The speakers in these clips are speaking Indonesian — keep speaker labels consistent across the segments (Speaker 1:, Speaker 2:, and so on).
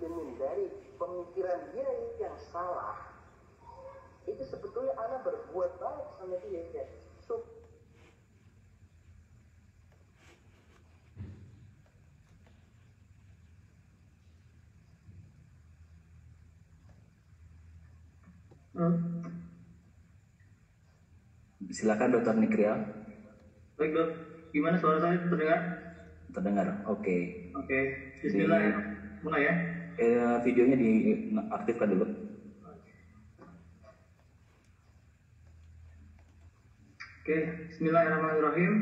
Speaker 1: muslimin dari pemikiran dia yang salah, itu sebetulnya ana berbuat baik sama dia.
Speaker 2: Silakan Dokter Nikria.
Speaker 3: Baik dok, gimana suara saya terdengar?
Speaker 2: Terdengar, oke.
Speaker 3: Oke, Bismillah ya, mulai ya.
Speaker 2: Videonya diaktifkan dulu.
Speaker 3: Oke, Bismillahirrahmanirrahim.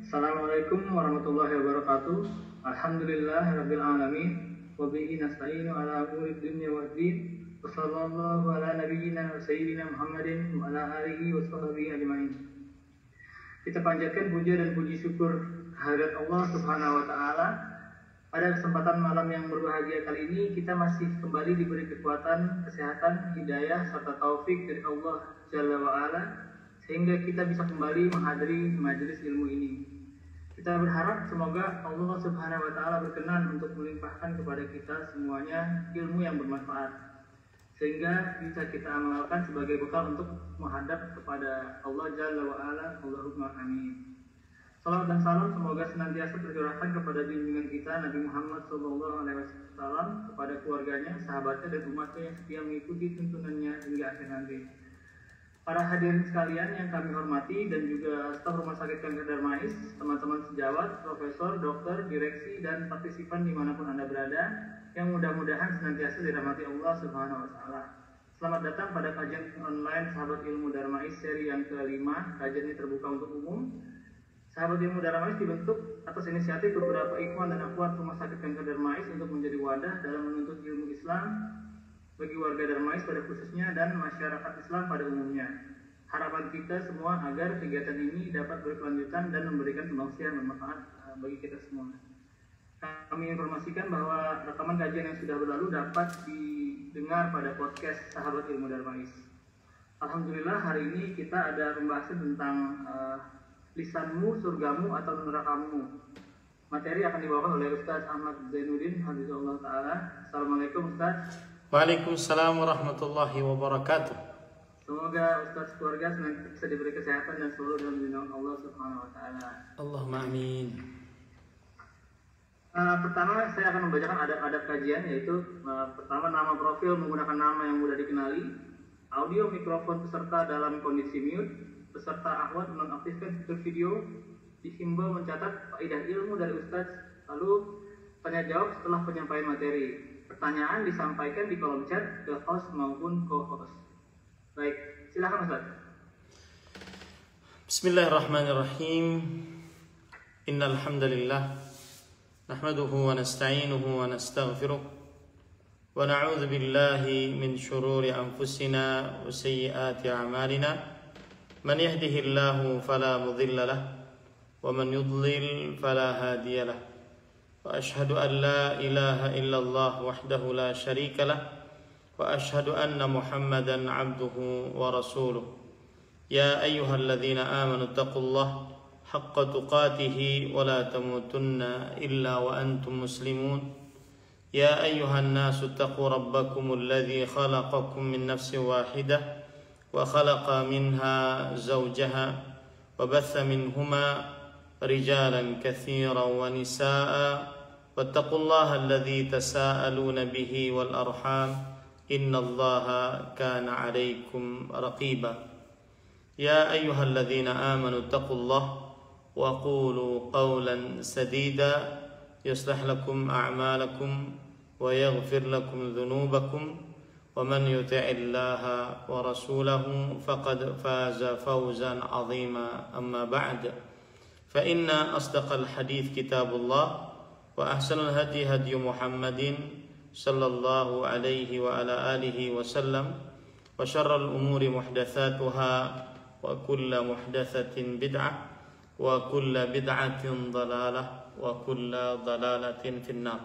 Speaker 3: Assalamualaikum warahmatullahi wabarakatuh. Alhamdulillahirabbil alamin. Wa bihi nasta'inu ala umuri dunya waddin. Wassallallahu ala nabiyyina wa sayyidina Muhammadin wa ala alihi wa sahbihi ajma'in. Kita panjatkan puja dan puji syukur kehadirat Allah Subhanahu wa taala. Pada kesempatan malam yang berbahagia kali ini kita masih kembali diberi kekuatan, kesehatan, hidayah serta taufik dari Allah Jalla wa ala sehingga kita bisa kembali menghadiri majelis ilmu ini. Kita berharap semoga Allah Subhanahu wa taala berkenan untuk melimpahkan kepada kita semuanya ilmu yang bermanfaat sehingga bisa kita amalkan sebagai bekal untuk menghadap kepada Allah Jalla wa ala. Allahumma amin. Salawat dan salam semoga senantiasa tercurahkan kepada junjungan kita Nabi Muhammad SAW, kepada keluarganya, sahabatnya dan umatnya yang setia mengikuti tuntunannya hingga akhir nanti. Para hadirin sekalian yang kami hormati dan juga staf Rumah Sakit Kanker Darmais, teman-teman sejawat, profesor, dokter, direksi dan partisipan dimanapun Anda berada, yang mudah-mudahan senantiasa dirahmati Allah Subhanahu wa taala. Selamat datang pada kajian online Sahabat Ilmu Darmais seri yang ke-5. Kajian ini terbuka untuk umum. Sahabat Ilmu Darmais dibentuk atas inisiatif beberapa ikhwan dan akhwat Rumah Sakit Kanker Darmais untuk menjadi wadah dalam menuntut ilmu Islam bagi warga Darmais pada khususnya dan masyarakat Islam pada umumnya. Harapan kita semua agar kegiatan ini dapat berkelanjutan dan memberikan pembangsian bermanfaat bagi kita semua. Kami informasikan bahwa rekaman kajian yang sudah berlalu dapat didengar pada podcast Sahabat Ilmu Darmais. Alhamdulillah hari ini kita ada pembahasan tentang lisanmu, surgamu atau nerakamu. Materi akan dibawakan oleh Ustaz Ahmad Zainuddin Hafizahullah Ta'ala. Assalamualaikum Ustaz.
Speaker 4: Waalaikumsalam warahmatullahi wabarakatuh.
Speaker 3: Semoga Ustaz keluarga senantiasa diberi kesehatan dan selalu dalam lindungan Allah Subhanahu wa taala.
Speaker 4: Allahumma amin.
Speaker 3: Pertama saya akan membacakan adab-adab kajian, yaitu pertama nama profil menggunakan nama yang mudah dikenali, audio mikrofon peserta dalam kondisi mute, peserta akhwat menonaktifkan fitur video, dihimbau mencatat faedah ilmu dari Ustaz, lalu tanya jawab setelah penyampaian materi. Pertanyaan disampaikan di kolom chat ke host maupun co-host. Baik, silakan Ustaz.
Speaker 4: Bismillahirrahmanirrahim. Innal hamdalillah nahmaduhu wa nasta'inuhu wa nastaghfiruh wa na'udzu billahi min shururi anfusina wa sayyiati a'malina. Man yahdihillahu fala mudilla lahu wa man yudlil fala hadiya lahu. وأشهد أن لا إله إلا الله وحده لا شريك له وأشهد أن محمدا عبده ورسوله. يا أيها الذين آمنوا اتقوا الله حق تقاته ولا تموتن إلا وأنتم مسلمون. يا أيها الناس اتقوا ربكم الذي خلقكم من نفس واحدة وخلق منها زوجها وبث منهما رجالا كثيرا ونساء واتقوا الله الذي تساءلون به والأرحام إن الله كان عليكم رقيبا. يا أيها الذين آمنوا اتقوا الله وقولوا قولا سديدا يصلح لكم أعمالكم ويغفر لكم ذنوبكم ومن يطع الله ورسوله فقد فاز فوزا عظيما. أما بعد فإن أصدق الحديث كتاب الله وأحسن الهدي هدي محمد صلى الله عليه وعلى آله وسلم وشر الأمور محدثاتها وكل محدثة بدعة وكل بدعة ضلالة وكل ضلالة في النار.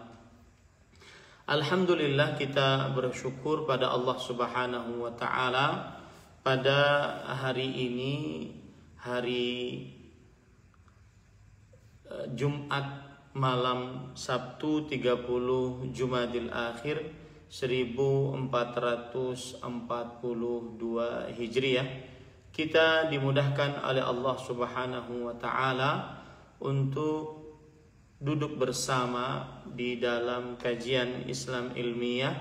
Speaker 4: Alhamdulillah, kita bersyukur pada Allah Subhanahu wa taala pada hari ini, hari Jumat malam Sabtu 30 Jumadil Akhir 1442 Hijriah. Kita dimudahkan oleh Allah Subhanahu wa taala untuk duduk bersama di dalam kajian Islam ilmiah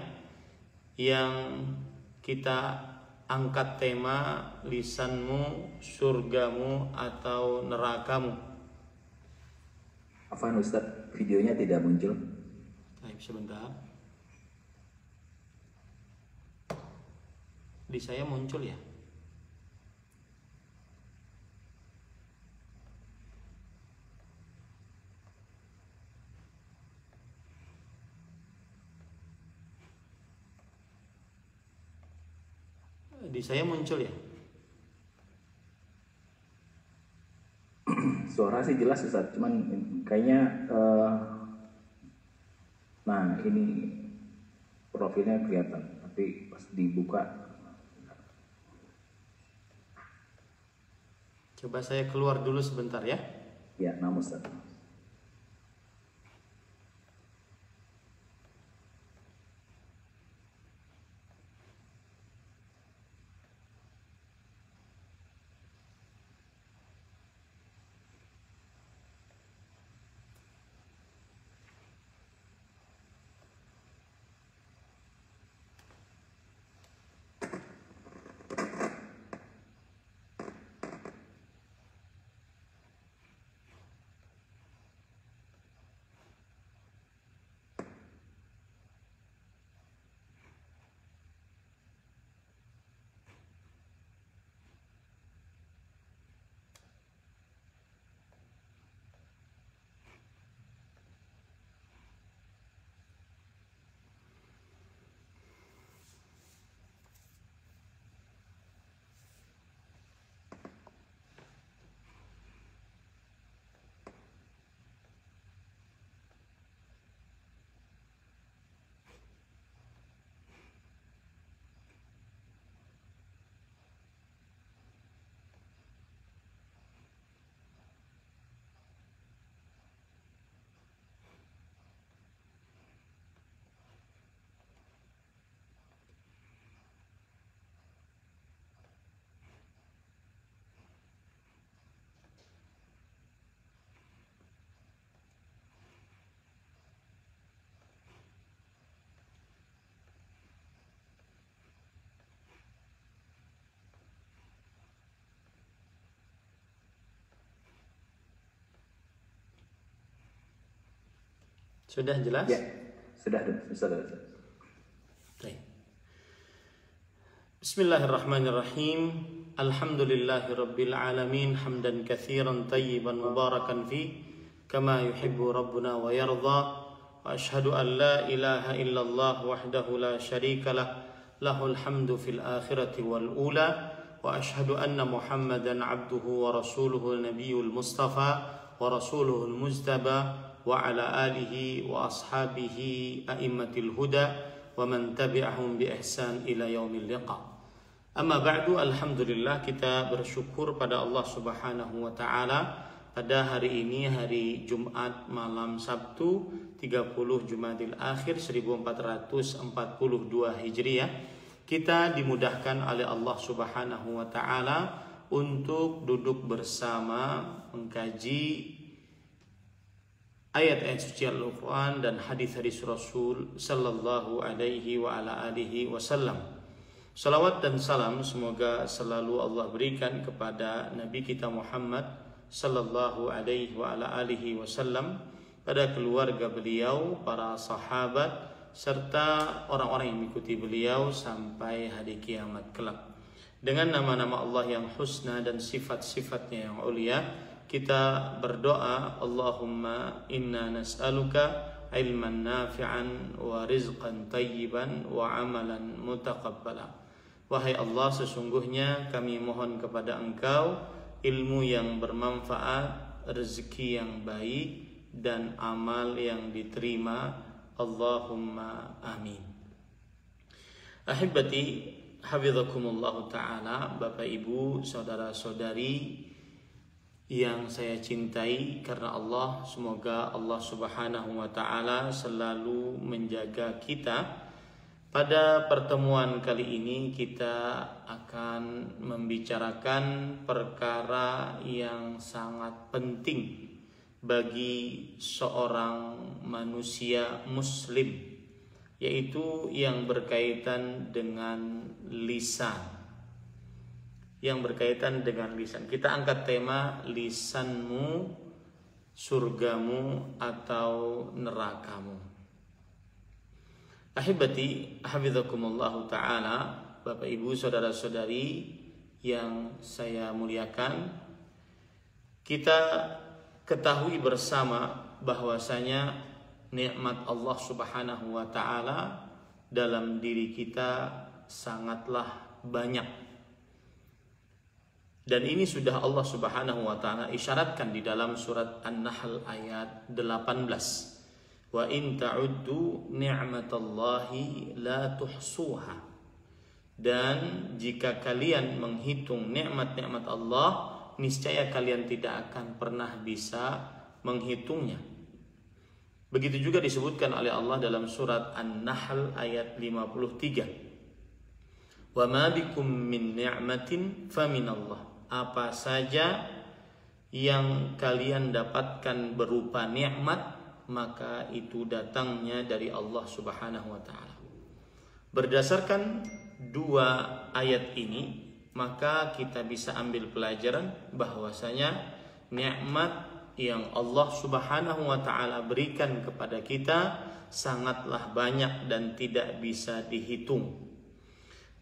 Speaker 4: yang kita angkat tema lisanmu, surgamu atau nerakamu.
Speaker 2: Afwan Ustaz, videonya tidak muncul.
Speaker 4: Baik, sebentar. Di saya muncul ya? Di saya muncul ya?
Speaker 2: Suara sih jelas Ustaz, cuman kayaknya nah ini profilnya kelihatan, tapi pas dibuka.
Speaker 4: Coba saya keluar dulu sebentar ya.
Speaker 2: Ya, namun Ustaz.
Speaker 4: Sudah jelas?
Speaker 2: Ya, sudah Ustaz.
Speaker 4: Baik. Bismillahirrahmanirrahim. Alhamdulillahirabbil alamin hamdan katsiran tayyiban mubarakan fi kama yuhibbu rabbuna wa yarda. Wa asyhadu an la ilaha illallah wahdahu la syarika lah, lahul hamdu fil akhirati wal ula. Wa asyhadu anna Muhammadan abduhu wa rasuluhu nabiyul mustafa wa rasuluhul mujtaba wa ala alihi wa ashabihi a'immatil huda wa man tabi'ahum bi ihsan ila yaumil liqa. Amma ba'du, alhamdulillah kita bersyukur pada Allah Subhanahu wa taala pada hari ini, hari Jumat malam Sabtu 30 Jumadil Akhir 1442 Hijriah, kita dimudahkan oleh Allah Subhanahu wa taala untuk duduk bersama mengkaji ayat-ayat suci Al-Quran dan hadis-hadis Rasul sallallahu alaihi wa ala alihi wasallam. Salawat dan salam semoga selalu Allah berikan kepada Nabi kita Muhammad sallallahu alaihi wa ala alihi wasallam, pada keluarga beliau, para sahabat, serta orang-orang yang mengikuti beliau sampai hari kiamat kelak. Dengan nama-nama Allah yang husna dan sifat-sifatnya yang ulia, kita berdoa, Allahumma inna nas'aluka ilman nafi'an wa rizqan tayyiban wa amalan mutaqabbala. Wahai Allah, sesungguhnya kami mohon kepada Engkau ilmu yang bermanfaat, rezeki yang baik, dan amal yang diterima. Allahumma amin. Ahibati hafizakumullah ta'ala, Bapak Ibu, saudara-saudari yang saya cintai karena Allah, semoga Allah Subhanahu wa taala selalu menjaga kita Pada pertemuan kali ini kita akan membicarakan perkara yang sangat penting bagi seorang manusia muslim, yaitu yang berkaitan dengan lisan. Yang berkaitan dengan lisan. Kita angkat tema lisanmu, surgamu atau nerakamu. Ahibati, hafizakumullahu ta'ala, Bapak Ibu saudara-saudari yang saya muliakan, kita ketahui bersama bahwasanya nikmat Allah Subhanahu wa ta'ala dalam diri kita sangatlah banyak. Dan ini sudah Allah Subhanahu wa ta'ala isyaratkan di dalam surat An-Nahl ayat 18. Wa in ta'uddu ni'matallahi la tuhsuha. Dan jika kalian menghitung nikmat-nikmat Allah, niscaya kalian tidak akan pernah bisa menghitungnya. Begitu juga disebutkan oleh Allah dalam surat An-Nahl ayat 53. Wa ma bikum min ni'matin faminallah. Apa saja yang kalian dapatkan berupa nikmat, maka itu datangnya dari Allah Subhanahu wa ta'ala. Berdasarkan dua ayat ini, maka kita bisa ambil pelajaran bahwasanya nikmat yang Allah Subhanahu wa ta'ala berikan kepada kita sangatlah banyak dan tidak bisa dihitung.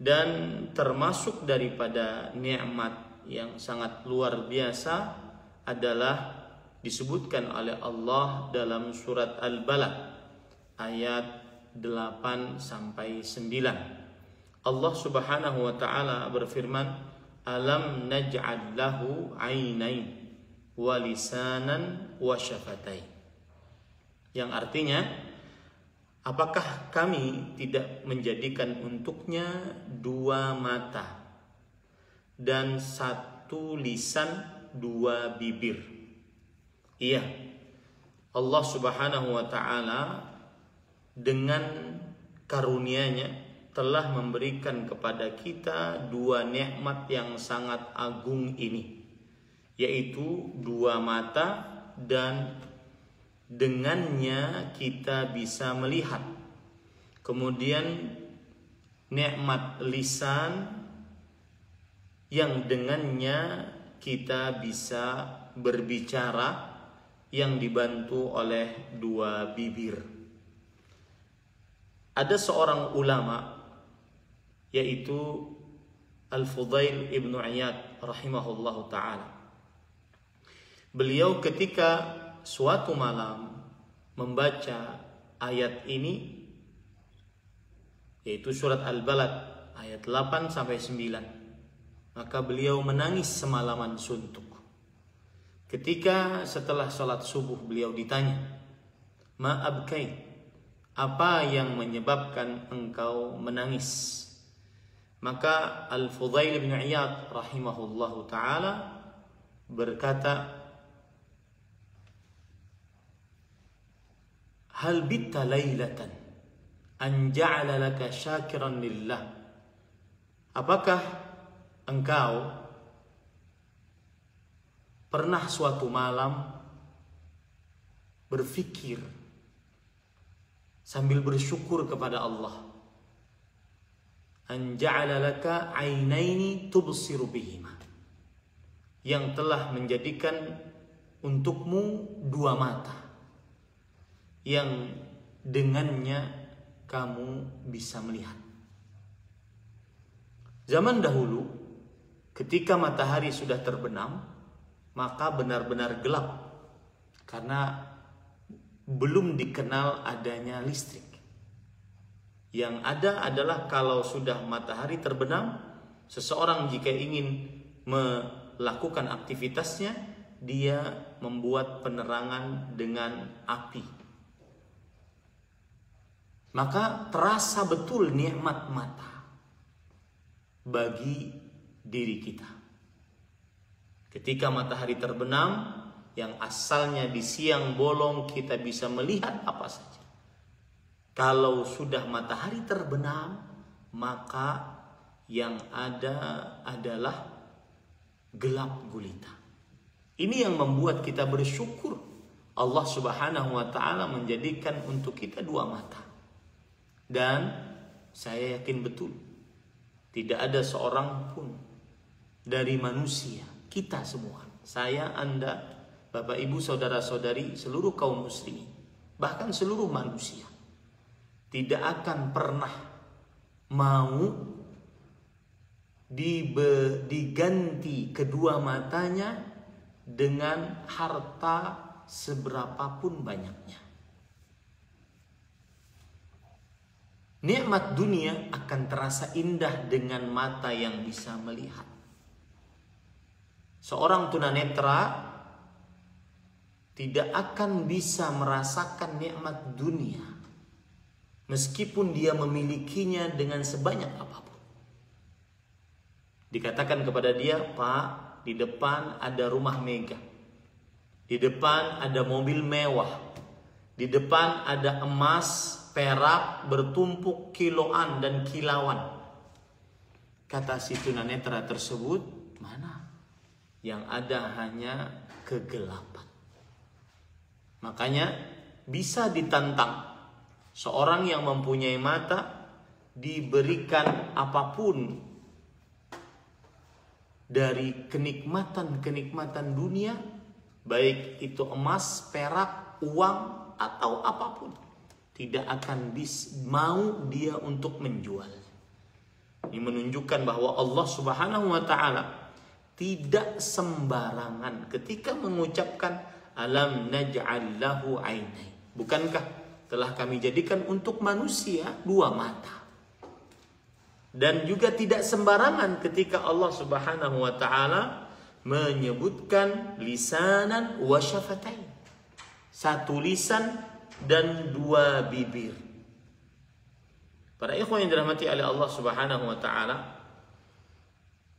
Speaker 4: Dan termasuk daripada nikmat yang sangat luar biasa adalah disebutkan oleh Allah dalam surat Al-Balad ayat 8 sampai 9. Allah Subhanahu wa ta'ala berfirman, alam naj'al lahu 'ainain wa lisanan wa syafatain. Yang artinya, apakah kami tidak menjadikan untuknya dua mata dan satu lisan, dua bibir? Iya, Allah Subhanahu wa ta'ala dengan karunia-Nya telah memberikan kepada kita dua nikmat yang sangat agung ini, yaitu dua mata, dan dengannya kita bisa melihat. Kemudian nikmat lisan yang dengannya kita bisa berbicara, yang dibantu oleh dua bibir. Ada seorang ulama, yaitu Al-Fudail ibn Iyad rahimahullahu ta'ala. Beliau ketika suatu malam membaca ayat ini, yaitu surat Al-Balad ayat 8 sampai 9, maka beliau menangis semalaman suntuk. Ketika setelah sholat subuh beliau ditanya, ma abkai, apa yang menyebabkan engkau menangis? Maka Al-Fudail bin Iyad rahimahullahu ta'ala berkata, hal bitta laylatan an ja'ala laka syakiran lillah. Apakah engkau pernah suatu malam berfikir sambil bersyukur kepada Allah, an ja'ala laka 'ainaini tubsiru bihima, yang telah menjadikan untukmu dua mata yang dengannya kamu bisa melihat. Zaman dahulu ketika matahari sudah terbenam, maka benar-benar gelap karena belum dikenal adanya listrik. Yang ada adalah kalau sudah matahari terbenam, seseorang jika ingin melakukan aktivitasnya, dia membuat penerangan dengan api. Maka terasa betul nikmat mata bagi diri kita. Ketika matahari terbenam, yang asalnya di siang bolong kita bisa melihat apa saja. Kalau sudah matahari terbenam, maka yang ada adalah gelap gulita. Ini yang membuat kita bersyukur Allah Subhanahu wa ta'ala menjadikan untuk kita dua mata. Dan saya yakin betul tidak ada seorang pun dari manusia, kita semua, saya, Anda, Bapak, Ibu, saudara-saudari, seluruh kaum muslimin, bahkan seluruh manusia, tidak akan pernah mau diganti kedua matanya dengan harta seberapapun banyaknya. Nikmat dunia akan terasa indah dengan mata yang bisa melihat. Seorang tunanetra tidak akan bisa merasakan nikmat dunia meskipun dia memilikinya dengan sebanyak apapun. Dikatakan kepada dia, Pak, di depan ada rumah megah, di depan ada mobil mewah, di depan ada emas, perak bertumpuk kiloan dan kilauan. Kata si tunanetra tersebut, mana? Yang ada hanya kegelapan. Makanya bisa ditantang seorang yang mempunyai mata diberikan apapun dari kenikmatan-kenikmatan dunia, baik itu emas, perak, uang, atau apapun, tidak akan mau dia untuk menjual. Ini menunjukkan bahwa Allah Subhanahu wa ta'ala tidak sembarangan ketika mengucapkan alam naj'al lahu ainai. Bukankah telah kami jadikan untuk manusia dua mata? Dan juga tidak sembarangan ketika Allah Subhanahu wa ta'ala menyebutkan lisanan wa syafatain, satu lisan dan dua bibir. Para ikhwan yang dirahmati oleh Allah Subhanahu wa ta'ala,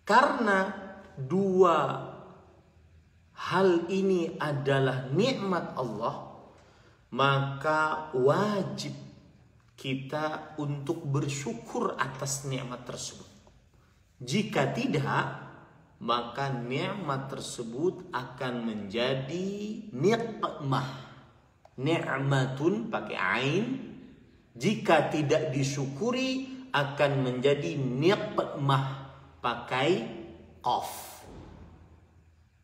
Speaker 4: karena dua hal ini adalah nikmat Allah, maka wajib kita untuk bersyukur atas nikmat tersebut. Jika tidak, maka nikmat tersebut akan menjadi nikmah. Ni'matun pakai ain. Jika tidak disyukuri akan menjadi nikmah pakai qaf.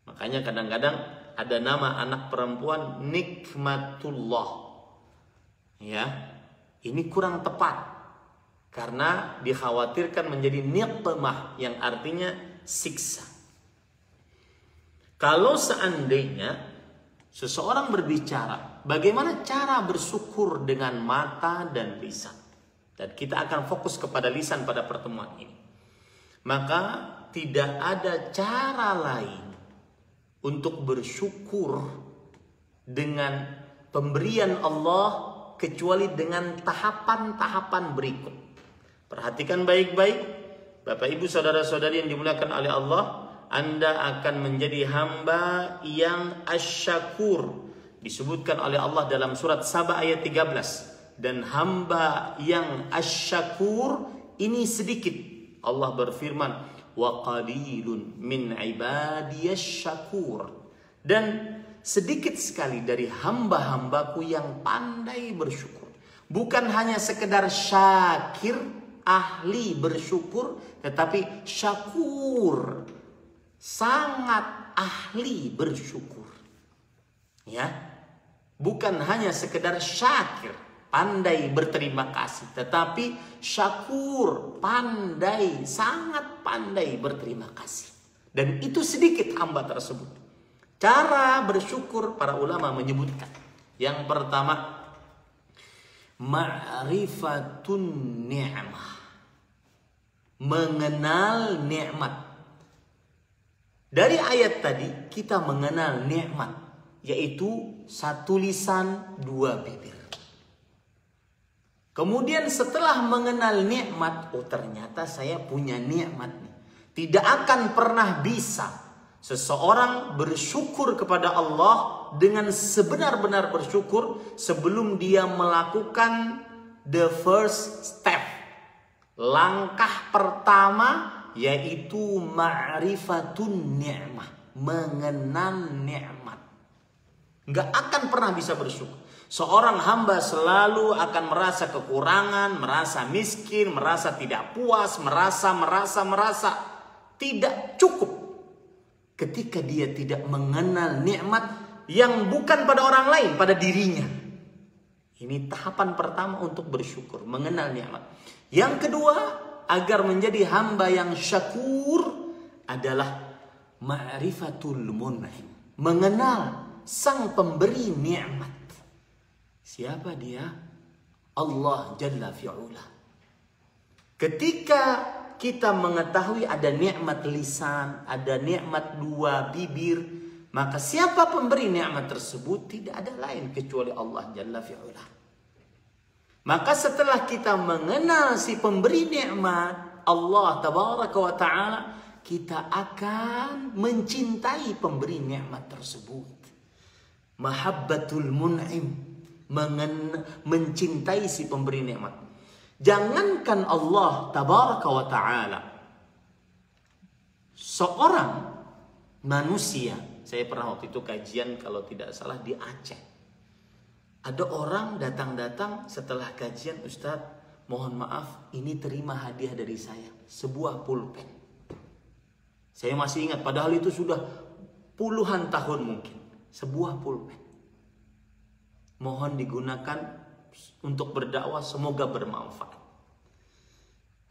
Speaker 4: Makanya kadang-kadang ada nama anak perempuan Nikmatullah. Ya, ini kurang tepat karena dikhawatirkan menjadi nikmah yang artinya siksa. Kalau seandainya seseorang berbicara bagaimana cara bersyukur dengan mata dan lisan, dan kita akan fokus kepada lisan pada pertemuan ini, maka tidak ada cara lain untuk bersyukur dengan pemberian Allah kecuali dengan tahapan-tahapan berikut. Perhatikan baik-baik, Bapak Ibu saudara-saudari yang dimuliakan oleh Allah, Anda akan menjadi hamba yang asyakur. Disebutkan oleh Allah dalam surat Saba ayat 13. Dan hamba yang asyakur ini sedikit. Allah berfirman, wa qalilun min ibadiyasy syakur. Dan sedikit sekali dari hamba-hambaku yang pandai bersyukur. Bukan hanya sekedar syakir, ahli bersyukur, tetapi syakur, sangat ahli bersyukur. Ya, bukan hanya sekedar syakir, pandai berterima kasih, tetapi syakur, pandai, sangat pandai berterima kasih. Dan itu sedikit hamba tersebut. Cara bersyukur para ulama menyebutkan, yang pertama, ma'rifatun ni'mah, mengenal nikmat. Dari ayat tadi kita mengenal nikmat, yaitu satu lisan, dua bibir. Kemudian setelah mengenal nikmat, oh ternyata saya punya nikmat nih. Tidak akan pernah bisa seseorang bersyukur kepada Allah dengan sebenar-benar bersyukur sebelum dia melakukan the first step. Langkah pertama yaitu ma'rifatun ni'mah, mengenal nikmat. Nggak akan pernah bisa bersyukur. Seorang hamba selalu akan merasa kekurangan, merasa miskin, merasa tidak puas, merasa tidak cukup ketika dia tidak mengenal nikmat yang bukan pada orang lain, pada dirinya. Ini tahapan pertama untuk bersyukur, mengenal nikmat. Yang kedua, agar menjadi hamba yang syakur adalah ma'rifatul mun'im, mengenal sang pemberi nikmat. Siapa dia? Allah Jalla fi'ula. Ketika kita mengetahui ada nikmat lisan, ada nikmat dua bibir, maka siapa pemberi nikmat tersebut? Tidak ada lain kecuali Allah Jalla fi'ula. Maka setelah kita mengenal si pemberi nikmat, Allah Tabaraka wa Ta'ala, kita akan mencintai pemberi nikmat tersebut. Mahabbatul mun'im, mencintai si pemberi nikmat. Jangankan Allah Tabaraka wa Ta'ala, seorang manusia, saya pernah waktu itu kajian kalau tidak salah di Aceh. Ada orang datang setelah kajian, Ustadz, mohon maaf, ini terima hadiah dari saya, sebuah pulpen. Saya masih ingat, padahal itu sudah puluhan tahun mungkin. Sebuah pulpen. Mohon digunakan untuk berdakwah, semoga bermanfaat.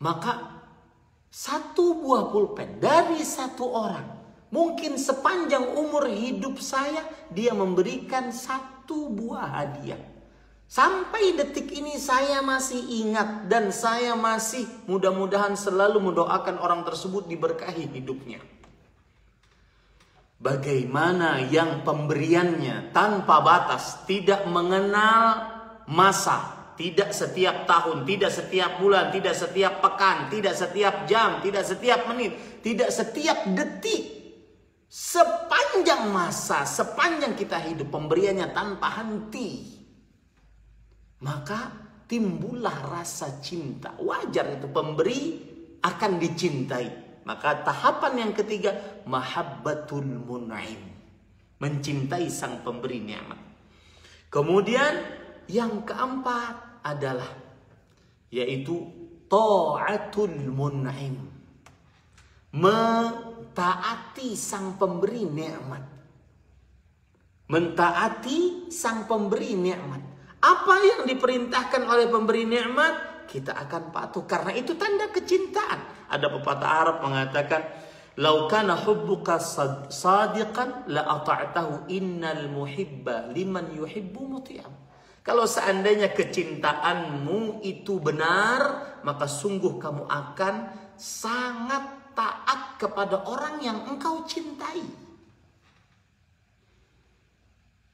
Speaker 4: Maka satu buah pulpen dari satu orang, mungkin sepanjang umur hidup saya, dia memberikan satu buah hadiah. Sampai detik ini saya masih ingat dan saya masih mudah-mudahan selalu mendoakan orang tersebut diberkahi hidupnya. Bagaimana yang pemberiannya tanpa batas, tidak mengenal masa, tidak setiap tahun, tidak setiap bulan, tidak setiap pekan, tidak setiap jam, tidak setiap menit, tidak setiap detik. Sepanjang masa, sepanjang kita hidup, pemberiannya tanpa henti. Maka timbullah rasa cinta. Wajar itu, pemberi akan dicintai. Maka tahapan yang ketiga, mahabbatul mun'im, mencintai sang pemberi nikmat. Kemudian yang keempat adalah yaitu ta'atul mun'im, mentaati sang pemberi nikmat. Mentaati sang pemberi nikmat. Apa yang diperintahkan oleh pemberi nikmat, kita akan patuh, karena itu tanda kecintaan. Ada pepatah Arab mengatakan, "Lau kana hubbuka sadiqan la ata'tahu, innal muhibba liman yuhibbu muti'am." Kalau seandainya kecintaanmu itu benar, maka sungguh kamu akan sangat taat kepada orang yang engkau cintai.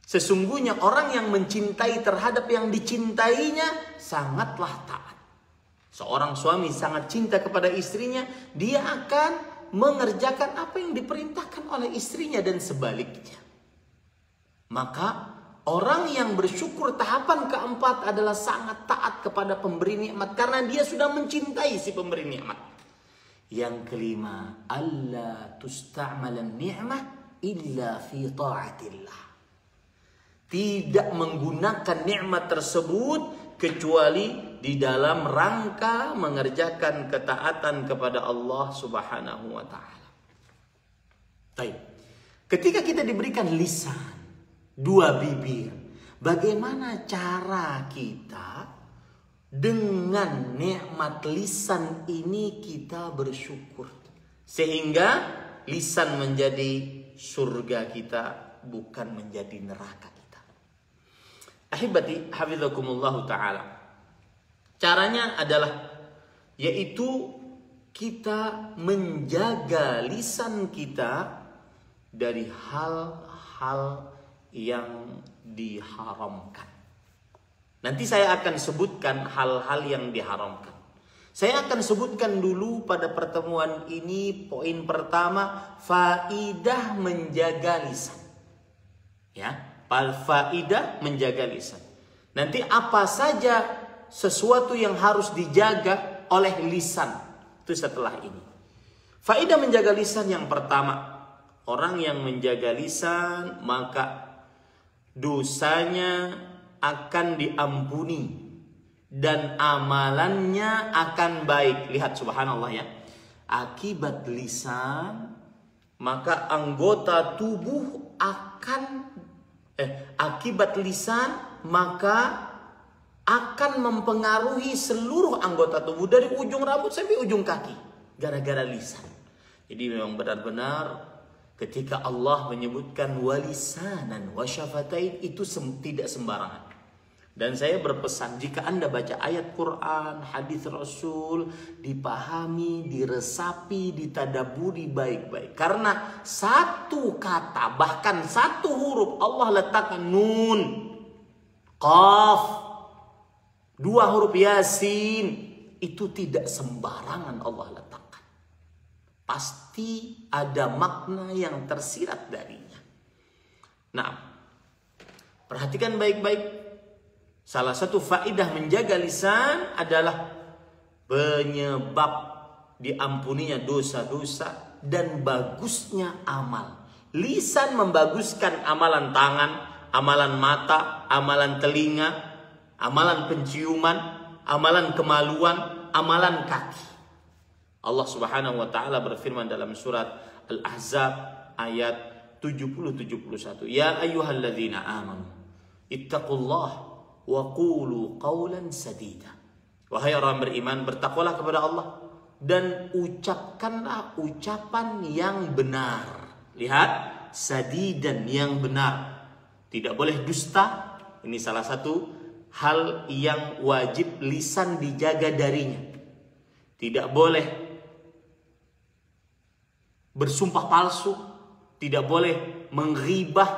Speaker 4: Sesungguhnya orang yang mencintai terhadap yang dicintainya sangatlah taat. Seorang suami sangat cinta kepada istrinya, dia akan mengerjakan apa yang diperintahkan oleh istrinya dan sebaliknya. Maka orang yang bersyukur tahapan keempat adalah sangat taat kepada pemberi nikmat karena dia sudah mencintai si pemberi nikmat. Yang kelima, alla tusta'malan ni'mah illa fi ta'atillah. Tidak menggunakan nikmat tersebut kecuali di dalam rangka mengerjakan ketaatan kepada Allah Subhanahu wa taala. Baik. Ketika kita diberikan lisan, dua bibir, bagaimana cara kita dengan nikmat lisan ini kita bersyukur sehingga lisan menjadi surga kita, bukan menjadi neraka kita. Ahibati hafizakumullah ta'ala. Caranya adalah yaitu kita menjaga lisan kita dari hal-hal yang diharamkan. Nanti saya akan sebutkan hal-hal yang diharamkan. Saya akan sebutkan dulu pada pertemuan ini poin pertama, faidah menjaga lisan. Ya. Faidah menjaga lisan. Nanti apa saja sesuatu yang harus dijaga oleh lisan. Itu setelah ini. Faedah menjaga lisan yang pertama, orang yang menjaga lisan maka dosanya akan diampuni dan amalannya akan baik. Lihat subhanallah ya. Akibat lisan maka anggota tubuh akibat lisan maka akan mempengaruhi seluruh anggota tubuh dari ujung rambut sampai ujung kaki gara-gara lisan. Jadi memang benar-benar ketika Allah menyebutkan walisanan wasyafatain itu tidak sembarangan. Dan saya berpesan jika Anda baca ayat Quran, hadis Rasul, dipahami, diresapi, ditadaburi baik-baik. Karena satu kata, bahkan satu huruf Allah letakkan nun, qaf, 2 huruf yasin, itu tidak sembarangan Allah letakkan. Pasti ada makna yang tersirat darinya. Nah, perhatikan baik-baik. Salah satu faedah menjaga lisan adalah penyebab diampuninya dosa-dosa dan bagusnya amal. Lisan membaguskan amalan tangan, amalan mata, amalan telinga, amalan penciuman, amalan kemaluan, amalan kaki. Allah Subhanahu wa taala berfirman dalam surat Al-Ahzab ayat 70-71. Ya ayyuhalladzina amanu ittaqullaha wa qulu qawlan sadida. Wahai orang beriman, bertakwalah kepada Allah dan ucapkanlah ucapan yang benar. Lihat, sadidan, yang benar. Tidak boleh dusta. Ini salah satu hal yang wajib lisan dijaga darinya. Tidak boleh bersumpah palsu, tidak boleh menghibah,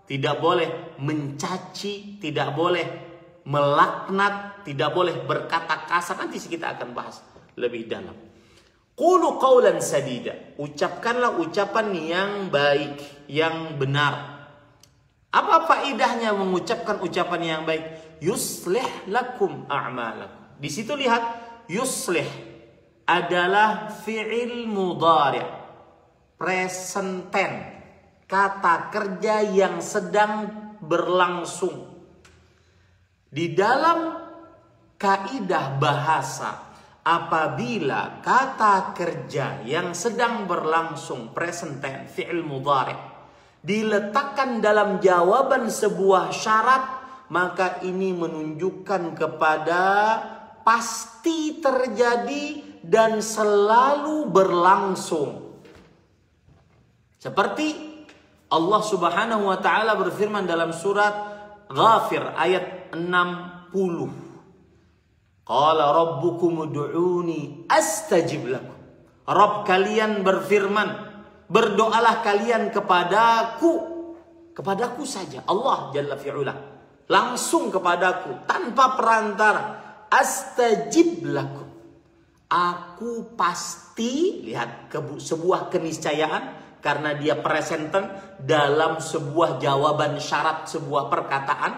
Speaker 4: tidak boleh mencaci, tidak boleh melaknat, tidak boleh berkata kasar. Nanti kita akan bahas lebih dalam. Qulu qawlan sadida, ucapkanlah ucapan yang baik, yang benar. Apa faedahnya mengucapkan ucapan yang baik? Yuslih lakum a'malakum. Di situ lihat, yuslih adalah fi'il mudhari', present tense, kata kerja yang sedang berlangsung. Di dalam kaidah bahasa, apabila kata kerja yang sedang berlangsung present tense, fi'il mudhari', diletakkan dalam jawaban sebuah syarat, maka ini menunjukkan kepada pasti terjadi dan selalu berlangsung. Seperti Allah Subhanahu wa taala berfirman dalam surat Ghafir ayat 60. Qala rabbukum ud'uni astajib lakum. Rabb kalian berfirman, berdoalah kalian kepadaku saja. Allah Jalla fi'ula, langsung kepadaku tanpa perantara. Astajib lakum, aku pasti. Lihat, sebuah keniscayaan karena dia present dalam sebuah jawaban syarat sebuah perkataan.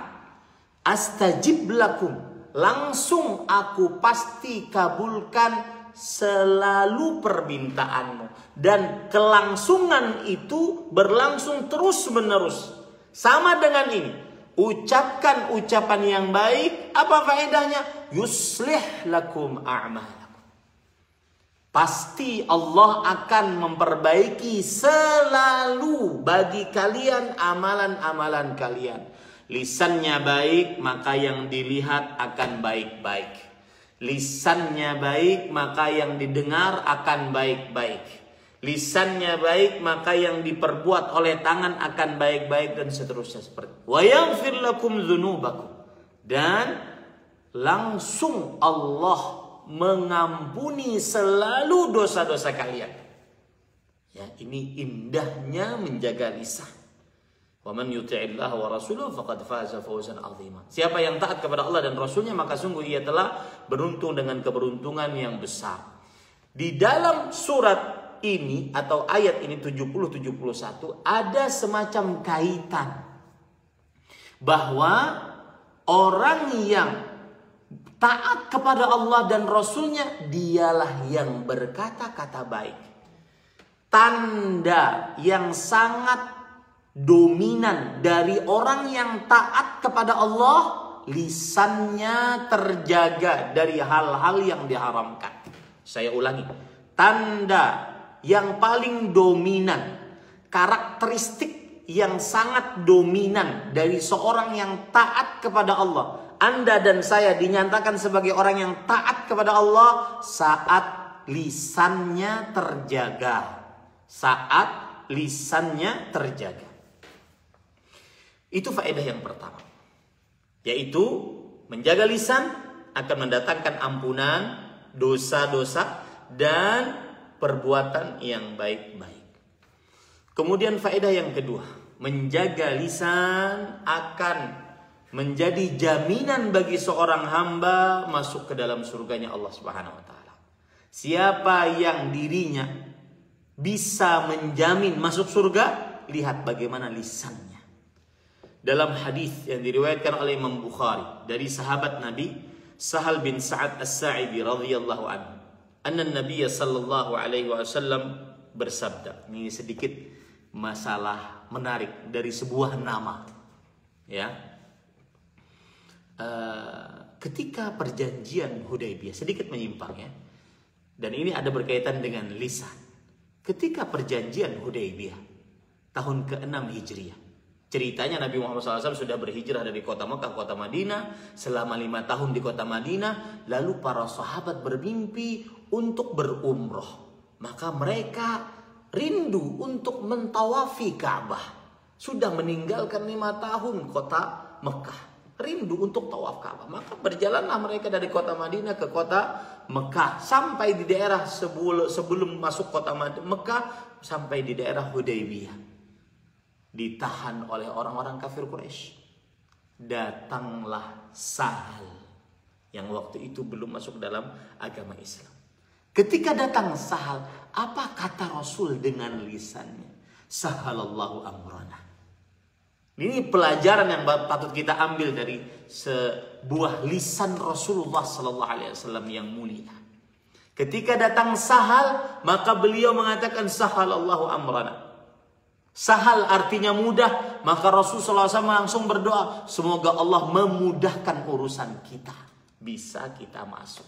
Speaker 4: Astajib lakum, langsung aku pasti kabulkan selalu permintaanmu. Dan kelangsungan itu berlangsung terus menerus. Sama dengan ini, ucapkan ucapan yang baik. Apa faedahnya? Yuslih lakum a'malakum, pasti Allah akan memperbaiki selalu bagi kalian amalan-amalan kalian. Lisannya baik, maka yang dilihat akan baik-baik. Lisannya baik, maka yang didengar akan baik-baik. Lisannya baik, maka yang diperbuat oleh tangan akan baik-baik, dan seterusnya seperti. Wa yaghfir lakum dzunubakum, dan langsung Allah mengampuni selalu dosa-dosa kalian. Ya, ini indahnya menjaga lisan. Wa man yuti'illaha wa rasulahu faqad faza fawzan 'azima. Siapa yang taat kepada Allah dan Rasulnya, maka sungguh ia telah beruntung dengan keberuntungan yang besar. Di dalam surat ini atau ayat ini 70-71 ada semacam kaitan bahwa orang yang taat kepada Allah dan Rasulnya, dialah yang berkata-kata baik. Tanda yang sangat dominan dari orang yang taat kepada Allah, lisannya terjaga dari hal-hal yang diharamkan. Saya ulangi, tanda yang paling dominan, karakteristik yang sangat dominan dari seorang yang taat kepada Allah. Anda dan saya dinyatakan sebagai orang yang taat kepada Allah saat lisannya terjaga. Saat lisannya terjaga. Itu faedah yang pertama. Yaitu menjaga lisan akan mendatangkan ampunan dosa-dosa dan perbuatan yang baik-baik. Kemudian faedah yang kedua, menjaga lisan akan menjadi jaminan bagi seorang hamba masuk ke dalam surganya Allah Subhanahu wa taala. Siapa yang dirinya bisa menjamin masuk surga, lihat bagaimana lisannya. Dalam hadis yang diriwayatkan oleh Imam Bukhari dari sahabat Nabi Sahal bin Sa'ad As-Sa'idi radhiyallahu anhu, anna Nabiy sallallahu alaihi wasallam bersabda. Ini sedikit masalah menarik dari sebuah nama. Ya. Ketika perjanjian Hudaybiyah, sedikit menyimpang ya, dan ini ada berkaitan dengan lisan. Ketika perjanjian Hudaybiyah tahun ke-6 Hijriah, ceritanya Nabi Muhammad SAW sudah berhijrah dari kota Mekah ke kota Madinah selama 5 tahun di kota Madinah. Lalu para sahabat bermimpi untuk berumroh, maka mereka rindu untuk mentawafi Ka'bah. Sudah meninggalkan 5 tahun kota Mekah, rindu untuk tawaf Ka'bah. Maka berjalanlah mereka dari kota Madinah ke kota Mekah. Sampai di daerah sebelum masuk kota Mekah, sampai di daerah Hudaybiyah, ditahan oleh orang-orang kafir Quraisy. Datanglah Sahal yang waktu itu belum masuk dalam agama Islam. Ketika datang Sahal, apa kata Rasul dengan lisannya? Sahalallahu amrana. Ini pelajaran yang patut kita ambil dari sebuah lisan Rasulullah Sallallahu Alaihi Wasallam yang mulia. Ketika datang Sahal, maka beliau mengatakan Sahalallahu amrana. Sahal artinya mudah, maka Rasulullah SAW langsung berdoa, semoga Allah memudahkan urusan kita, bisa kita masuk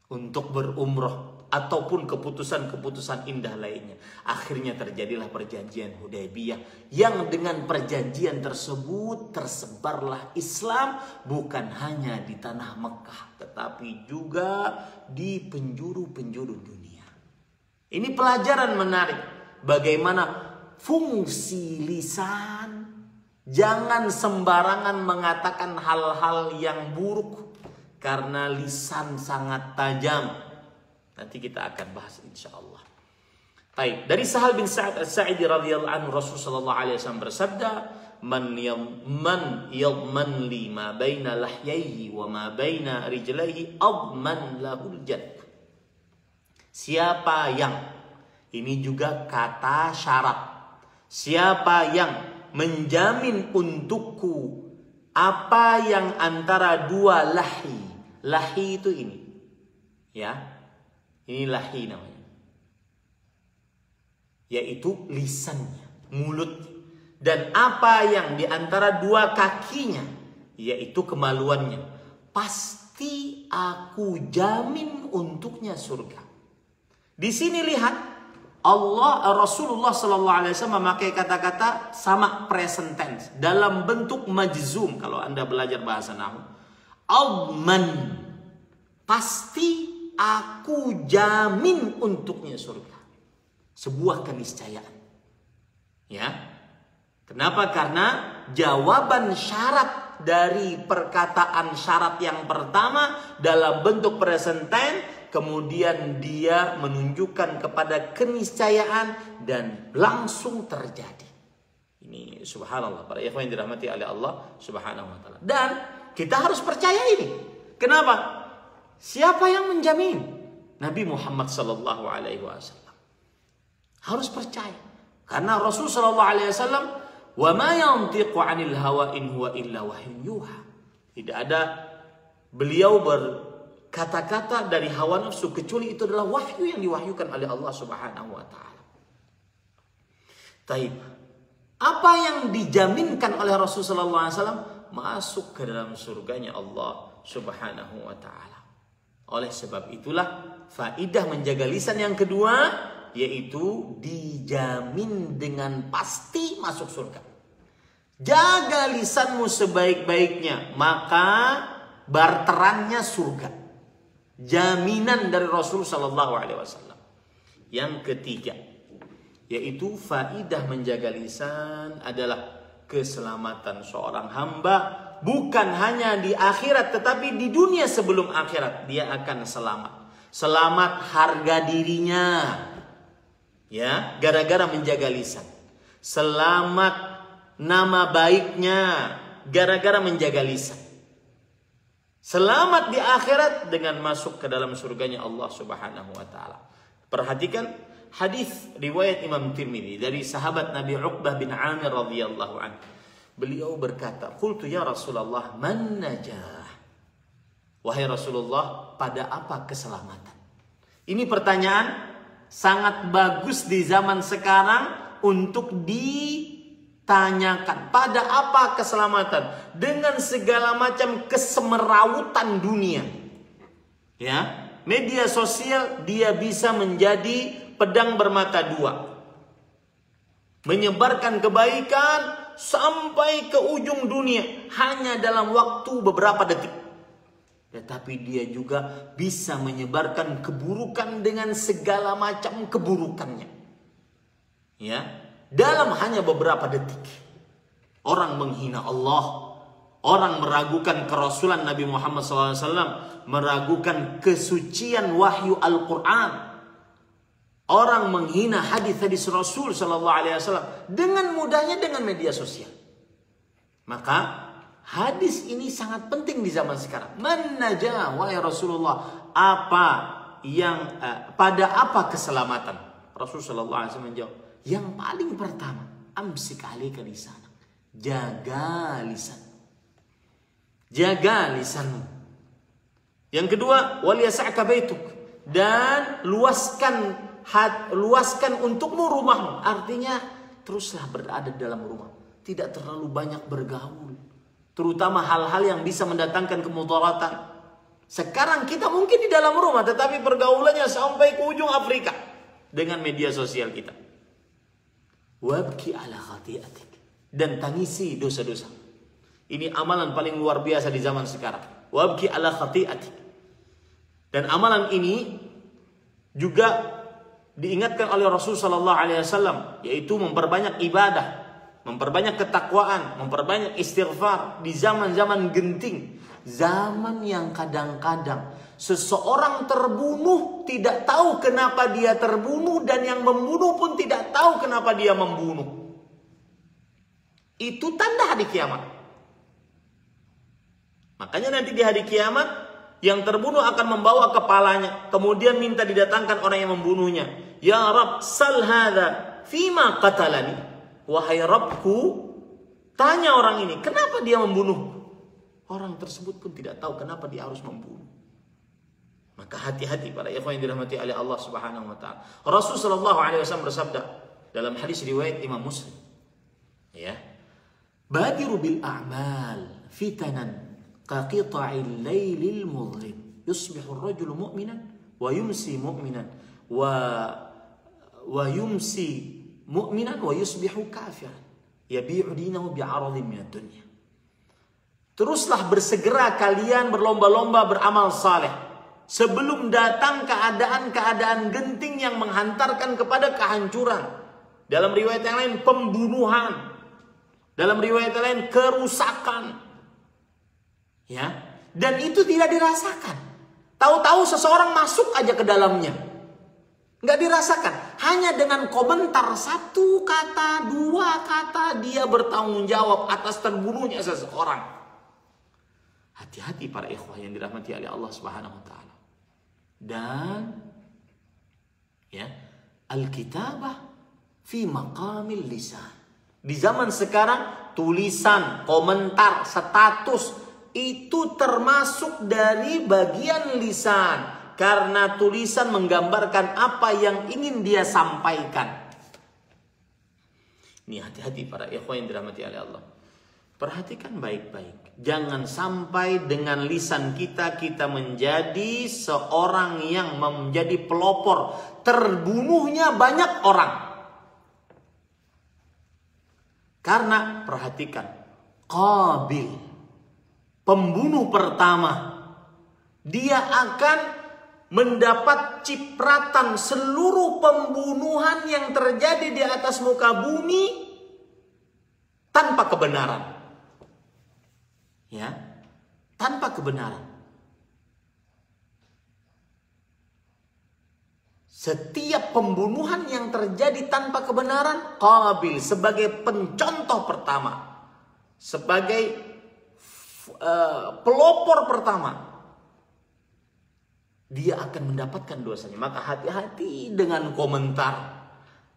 Speaker 4: untuk berumroh ataupun keputusan-keputusan indah lainnya. Akhirnya terjadilah perjanjian Hudaybiyah, yang dengan perjanjian tersebut tersebarlah Islam bukan hanya di tanah Mekah, tetapi juga di penjuru-penjuru dunia. Ini pelajaran menarik bagaimana fungsi lisan. Jangan sembarangan mengatakan hal-hal yang buruk, karena lisan sangat tajam. Nanti kita akan bahas insyaallah. Baik, dari Sahal bin Sa'ad As-Sa'idi radhiyallahu anhu, Rasulullah sallallahu alaihi wasallam bersabda, man yadman li ma baina lahyaihi wa ma baina rijlaihi adman lahul jannah. Siapa yang, ini juga kata syarat, siapa yang menjamin untukku apa yang antara dua lahi. Lahi itu ini, ya. Ini lahi namanya, yaitu lisannya, mulut, dan apa yang di antara dua kakinya, yaitu kemaluannya. Pasti aku jamin untuknya surga. Di sini lihat, Rasulullah SAW memakai kata-kata sama present tense dalam bentuk majzum. Kalau Anda belajar bahasa nahwu, adman, pasti aku jamin untuknya surga. Sebuah keniscayaan. Ya. Kenapa? Karena jawaban syarat dari perkataan syarat yang pertama dalam bentuk present tense, kemudian dia menunjukkan kepada keniscayaan dan langsung terjadi. Ini subhanallah, para ikhwan yang dirahmati oleh Allah Subhanahu wa taala. Dan kita harus percaya ini. Kenapa? Siapa yang menjamin? Nabi Muhammad sallallahu alaihi wasallam. Harus percaya. Karena Rasul sallallahu alaihi wasallam, "Wa ma yantiqu 'anil hawa in huwa illa wahyun yuha." Tidak ada beliau berkata-kata dari hawa nafsu, kecuali itu adalah wahyu yang diwahyukan oleh Allah Subhanahu wa taala. Taib. Apa yang dijaminkan oleh Rasulullah SAW? Masuk ke dalam surganya Allah Subhanahu wa taala. Oleh sebab itulah faidah menjaga lisan yang kedua, yaitu dijamin dengan pasti masuk surga. Jaga lisanmu sebaik-baiknya, maka barterannya surga. Jaminan dari Rasul sallallahu alaihi wasallam. Yang ketiga, yaitu faidah menjaga lisan adalah keselamatan seorang hamba, bukan hanya di akhirat tetapi di dunia sebelum akhirat dia akan selamat. Selamat harga dirinya, ya, gara-gara menjaga lisan. Selamat nama baiknya gara-gara menjaga lisan. Selamat di akhirat dengan masuk ke dalam surganya Allah Subhanahu wa taala. Perhatikan hadis riwayat Imam Tirmidzi dari sahabat Nabi Uqbah bin Amir radhiyallahu anhu. Beliau berkata, "Qultu ya Rasulullah, man najah?" Wahai Rasulullah, pada apa keselamatan? Ini pertanyaan sangat bagus di zaman sekarang untuk ditanyakan. Pada apa keselamatan? Dengan segala macam kesemerawutan dunia. Ya, media sosial dia bisa menjadi pedang bermata dua. Menyebarkan kebaikan sampai ke ujung dunia hanya dalam waktu beberapa detik. Tetapi dia juga bisa menyebarkan keburukan dengan segala macam keburukannya. Ya, dalam hanya beberapa detik. Orang menghina Allah, orang meragukan kerasulan Nabi Muhammad SAW, meragukan kesucian wahyu Al-Quran. Orang menghina hadis-hadis Rasul SAW dengan mudahnya dengan media sosial. Maka hadis ini sangat penting di zaman sekarang. Man najah, wahai Rasulullah, apa yang pada apa keselamatan? Rasulullah SAW menjawab, yang paling pertama, amsik alika lisanak. Jaga lisan. Jaga lisanmu. Yang kedua, waliyasa'ka baituk, dan luaskan untukmu rumahmu. Artinya teruslah berada dalam rumah, tidak terlalu banyak bergaul, terutama hal-hal yang bisa mendatangkan kemudaratan. Sekarang kita mungkin di dalam rumah, tetapi pergaulannya sampai ke ujung Afrika dengan media sosial kita. Wabki ala khati'atik, dan tangisi dosa-dosa. Ini amalan paling luar biasa di zaman sekarang. Wabki ala khati'atik. Dan amalan ini juga diingatkan oleh Rasulullah sallallahu alaihi wasallam, yaitu memperbanyak ibadah, memperbanyak ketakwaan, memperbanyak istighfar di zaman-zaman genting, zaman yang kadang-kadang seseorang terbunuh tidak tahu kenapa dia terbunuh, dan yang membunuh pun tidak tahu kenapa dia membunuh. Itu tanda hari kiamat. Makanya nanti di hari kiamat yang terbunuh akan membawa kepalanya, kemudian minta didatangkan orang yang membunuhnya. Ya Rabb, sal hadha fima qatalani. Wahai Rabbku, tanya orang ini, kenapa dia membunuh? Orang tersebut pun tidak tahu kenapa dia harus membunuh. Maka hati-hati para ikhwan yang dirahmati oleh Allah Subhanahu wa taala. Rasul sallallahu alaihi wasallam bersabda dalam hadis riwayat Imam Muslim, ya, badiru bil a'mal fitanan kaqita'il lailil mudhlim yusbihu ar-rajulu mu'minan wa yumsi mu'minan wa yumsi mu'minan wa yusbihu kafiran yabi'u dinahu bi'aradin minad dunya. Teruslah bersegera kalian berlomba-lomba beramal saleh sebelum datang keadaan-keadaan genting yang menghantarkan kepada kehancuran. Dalam riwayat yang lain pembunuhan, dalam riwayat yang lain kerusakan. Ya, dan itu tidak dirasakan. Tahu-tahu seseorang masuk aja ke dalamnya, nggak dirasakan. Hanya dengan komentar satu kata, dua kata, dia bertanggung jawab atas terbunuhnya seseorang. Hati-hati para ikhwah yang dirahmati oleh Allah Subhanahu wa taala. Dan ya, al-kitabah fi maqamil lisan. Di zaman sekarang tulisan, komentar, status itu termasuk dari bagian lisan. Karena tulisan menggambarkan apa yang ingin dia sampaikan. Ini hati-hati para ikhwan yang dirahmati oleh Allah. Perhatikan baik-baik. Jangan sampai dengan lisan kita menjadi seorang yang menjadi pelopor terbunuhnya banyak orang. Karena perhatikan, Qabil, pembunuh pertama, dia akan mendapat cipratan seluruh pembunuhan yang terjadi di atas muka bumi tanpa kebenaran. Ya, tanpa kebenaran. Setiap pembunuhan yang terjadi tanpa kebenaran, Qabil sebagai pencontoh pertama, sebagai pelopor pertama, dia akan mendapatkan dosanya. Maka hati-hati dengan komentar.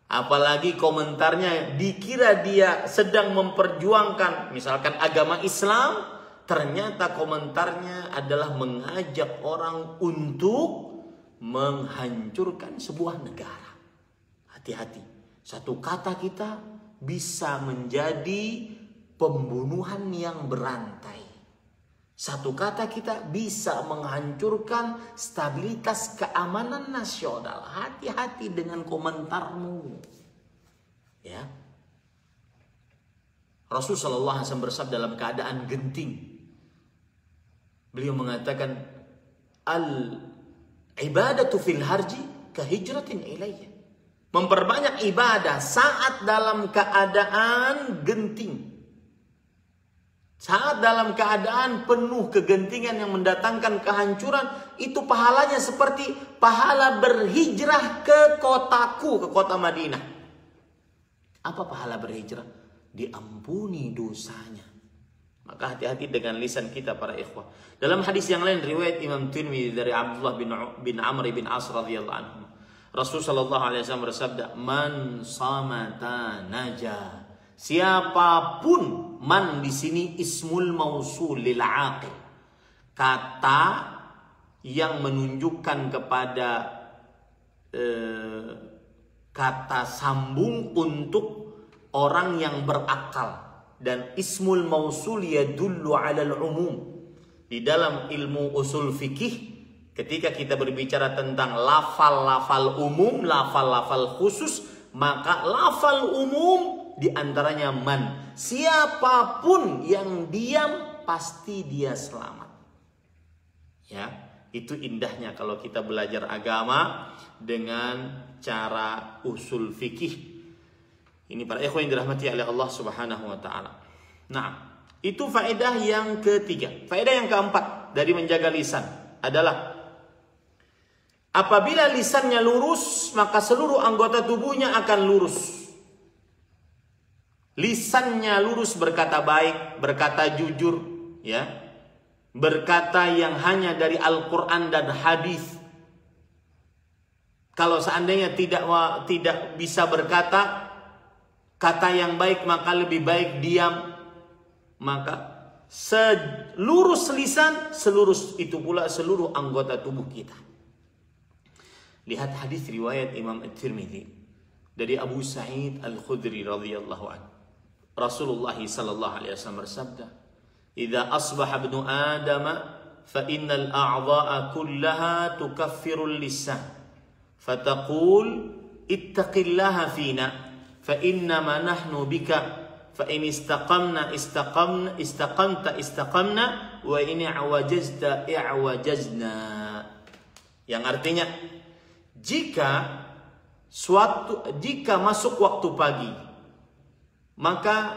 Speaker 4: Apalagi komentarnya dikira dia sedang memperjuangkan misalkan agama Islam, ternyata komentarnya adalah mengajak orang untuk menghancurkan sebuah negara. Hati-hati. Satu kata kita bisa menjadi pembunuhan yang berantai. Satu kata kita bisa menghancurkan stabilitas keamanan nasional. Hati-hati dengan komentarmu. Ya. Rasulullah SAW bersabda dalam keadaan genting. Beliau mengatakan, al-ibadatu fil harji kahijratin ilayya. Memperbanyak ibadah saat dalam keadaan genting. Saat dalam keadaan penuh kegentingan yang mendatangkan kehancuran, itu pahalanya seperti pahala berhijrah ke kotaku, ke kota Madinah. Apa pahala berhijrah? Diampuni dosanya. Maka hati-hati dengan lisan kita para ikhwah. Dalam hadis yang lain riwayat Imam Tirmidzi dari Abdullah bin Amr bin As radhiyallahu anhu, Rasulullah SAW bersabda, "Man samata naja." Siapapun, man di sini ismul mausul lil aqil, kata yang menunjukkan kepada kata sambung untuk orang yang berakal, dan ismul mausul yadullu 'alal umum. Di dalam ilmu usul fikih, ketika kita berbicara tentang lafal-lafal umum, lafal-lafal khusus, maka lafal umum di antaranya man. Siapapun yang diam pasti dia selamat. Ya, itu indahnya kalau kita belajar agama dengan cara usul fikih. Ini para ikhwan yang dirahmati oleh Allah Subhanahu wa taala. Nah, itu faedah yang ketiga. Faedah yang keempat dari menjaga lisan adalah apabila lisannya lurus, maka seluruh anggota tubuhnya akan lurus. Lisannya lurus, berkata baik, berkata jujur, ya, berkata yang hanya dari Al-Quran dan hadis. Kalau seandainya tidak bisa berkata kata yang baik, maka lebih baik diam. Maka selurus lisan, selurus itu pula seluruh anggota tubuh kita. Lihat hadis riwayat Imam At-Tirmidzi dari Abu Sa'id Al-Khudri radhiyallahu anhu. Rasulullah sallallahu alaihi wasallam bersabda, "Idza asbaha ibnu Adam fa innal a'dha'a kullaha tukaffiru al-lisan, fataqul ittaqillaha fina fa innama nahnu bika fa in istaqamna istaqamna wa in i'wajazta i'wajazna." Yang artinya, jika masuk waktu pagi, maka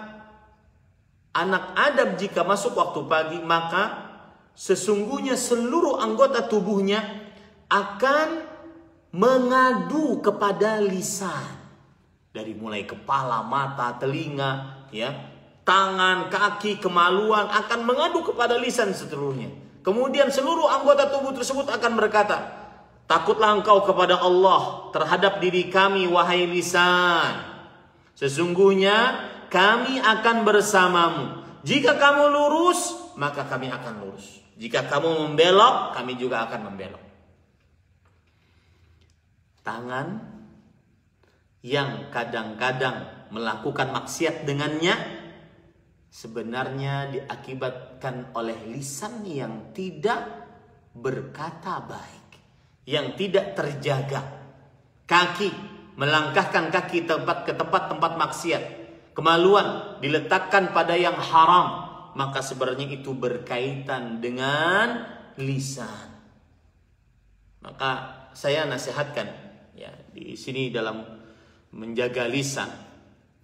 Speaker 4: anak Adam jika masuk waktu pagi, maka sesungguhnya seluruh anggota tubuhnya akan mengadu kepada lisan. Dari mulai kepala, mata, telinga, ya, tangan, kaki, kemaluan akan mengadu kepada lisan seluruhnya. Kemudian seluruh anggota tubuh tersebut akan berkata, "Takutlah engkau kepada Allah terhadap diri kami, wahai lisan. Sesungguhnya kami akan bersamamu Jika kamu lurus, maka kami akan lurus. Jika kamu membelok, kami juga akan membelok. Tangan yang kadang-kadang melakukan maksiat dengannya sebenarnya diakibatkan oleh lisan yang tidak berkata baik, yang tidak terjaga. Kaki, melangkahkan kaki ke tempat maksiat. Kemaluan diletakkan pada yang haram, maka sebenarnya itu berkaitan dengan lisan. Maka saya nasihatkan ya di sini dalam menjaga lisan,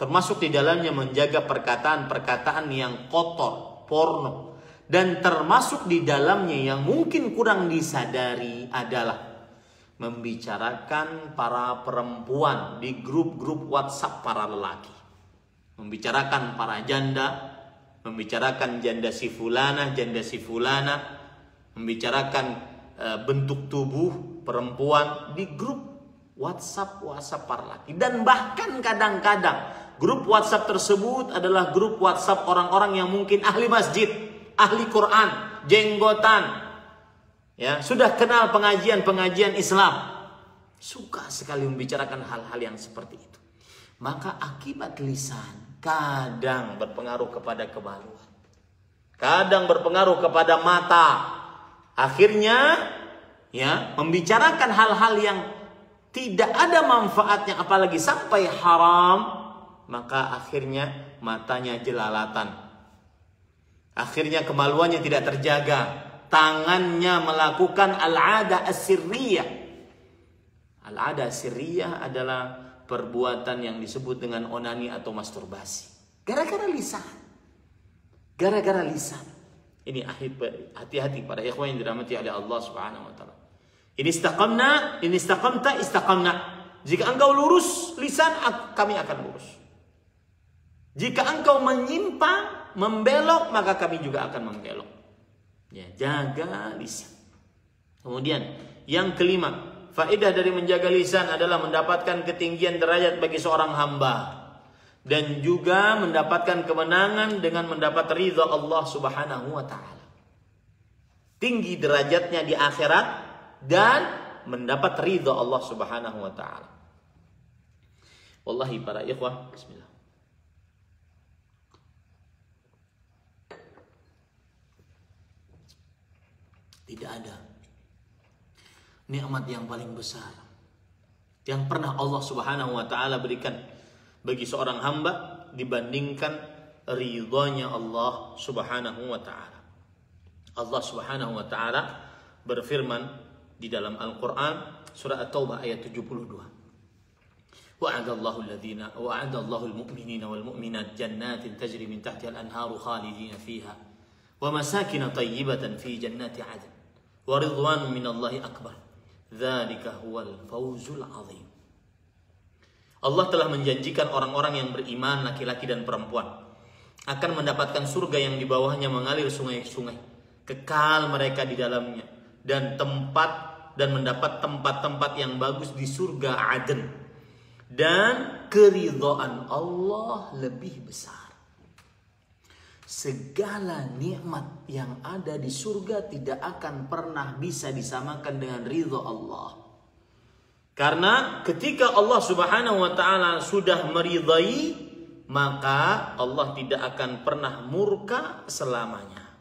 Speaker 4: termasuk di dalamnya menjaga perkataan-perkataan yang kotor, porno, dan termasuk di dalamnya yang mungkin kurang disadari adalah membicarakan para perempuan di grup-grup WhatsApp para lelaki, membicarakan para janda, membicarakan janda si fulana, membicarakan bentuk tubuh perempuan di grup WhatsApp para lelaki. Dan bahkan kadang-kadang grup WhatsApp tersebut adalah grup WhatsApp orang-orang yang mungkin ahli masjid, ahli Quran, jenggotan, ya, sudah kenal pengajian Islam, suka sekali membicarakan hal-hal yang seperti itu. Maka akibat lisan kadang berpengaruh kepada kemaluan, kadang berpengaruh kepada mata. Akhirnya ya membicarakan hal-hal yang tidak ada manfaatnya, apalagi sampai haram, maka akhirnya matanya jelalatan, akhirnya kemaluannya tidak terjaga. Tangannya melakukan al-'ada as-sirriyah. Al-'ada as-sirriyah adalah perbuatan yang disebut dengan onani atau masturbasi. Gara-gara lisan. Gara-gara lisan. Ini hati-hati para ikhwan yang dirahmati oleh Allah Subhanahu wa taala. Ini istaqamta, istaqamna. Jika engkau lurus lisan, kami akan lurus. Jika engkau menyimpang, membelok, maka kami juga akan membelok. Ya, jaga lisan. Kemudian yang kelima, faedah dari menjaga lisan adalah mendapatkan ketinggian derajat bagi seorang hamba dan juga mendapatkan kemenangan dengan mendapat ridha Allah Subhanahu wa taala. Tinggi derajatnya di akhirat dan mendapat ridha Allah Subhanahu wa taala. Wallahi para ikhwah, bismillah. Tidak ada nikmat yang paling besar yang pernah Allah Subhanahu wa taala berikan bagi seorang hamba dibandingkan ridhonya Allah Subhanahu wa taala. Allah Subhanahu wa taala berfirman di dalam Al-Qur'an surah At-Taubah ayat 72. Wa'adallahu al-mu'minina wal mu'minat jannatin tajri min tahtiha al-anharu khalidina fiha wa masakin tayyibatan fi jannati 'adn. Waridwan minallahi akbar. Dzalika huwal fawzul azim. Allah telah menjanjikan orang-orang yang beriman, laki-laki dan perempuan, akan mendapatkan surga yang di bawahnya mengalir sungai-sungai. Kekal mereka di dalamnya dan mendapat tempat-tempat yang bagus di surga Aden. Dan keridhaan Allah lebih besar. Segala nikmat yang ada di surga tidak akan pernah bisa disamakan dengan ridha Allah. Karena ketika Allah Subhanahu wa taala sudah meridai, maka Allah tidak akan pernah murka selamanya.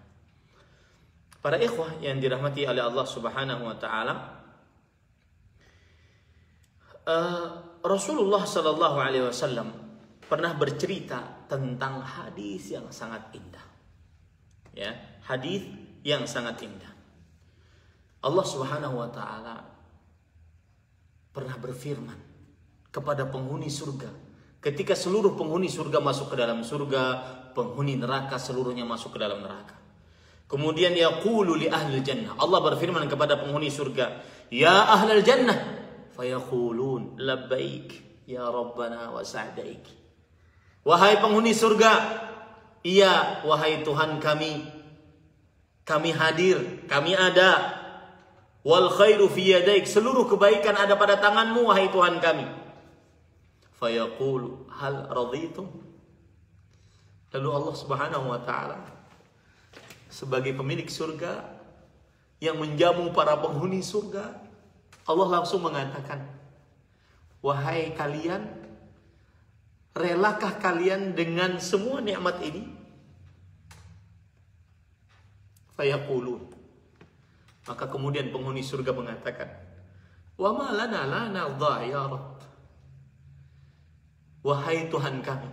Speaker 4: Para ikhwah yang dirahmati oleh Allah Subhanahu wa taala, Rasulullah sallallahu alaihi wasallam pernah bercerita tentang hadis yang sangat indah. Ya, hadis yang sangat indah. Allah Subhanahu wa taala pernah berfirman kepada penghuni surga. Ketika seluruh penghuni surga masuk ke dalam surga, penghuni neraka seluruhnya masuk ke dalam neraka. Kemudian yaqulu li ahli jannah. Allah berfirman kepada penghuni surga, "Ya ahlal jannah." Fayaqulun, "Labbaik ya Rabbana wa sa'daik." Wahai penghuni surga, iya wahai Tuhan kami hadir, kami ada. Wal khairu fi yadaik, seluruh kebaikan ada pada tanganmu wahai Tuhan kami. Fayaqulu hal raditum? Lalu Allah Subhanahu wa taala sebagai pemilik surga yang menjamu para penghuni surga, Allah langsung mengatakan, wahai kalian, relakah kalian dengan semua nikmat ini? Fayaqulun, maka kemudian penghuni surga mengatakan, wa ma lana la narda ya Rabb, wahai Tuhan kami,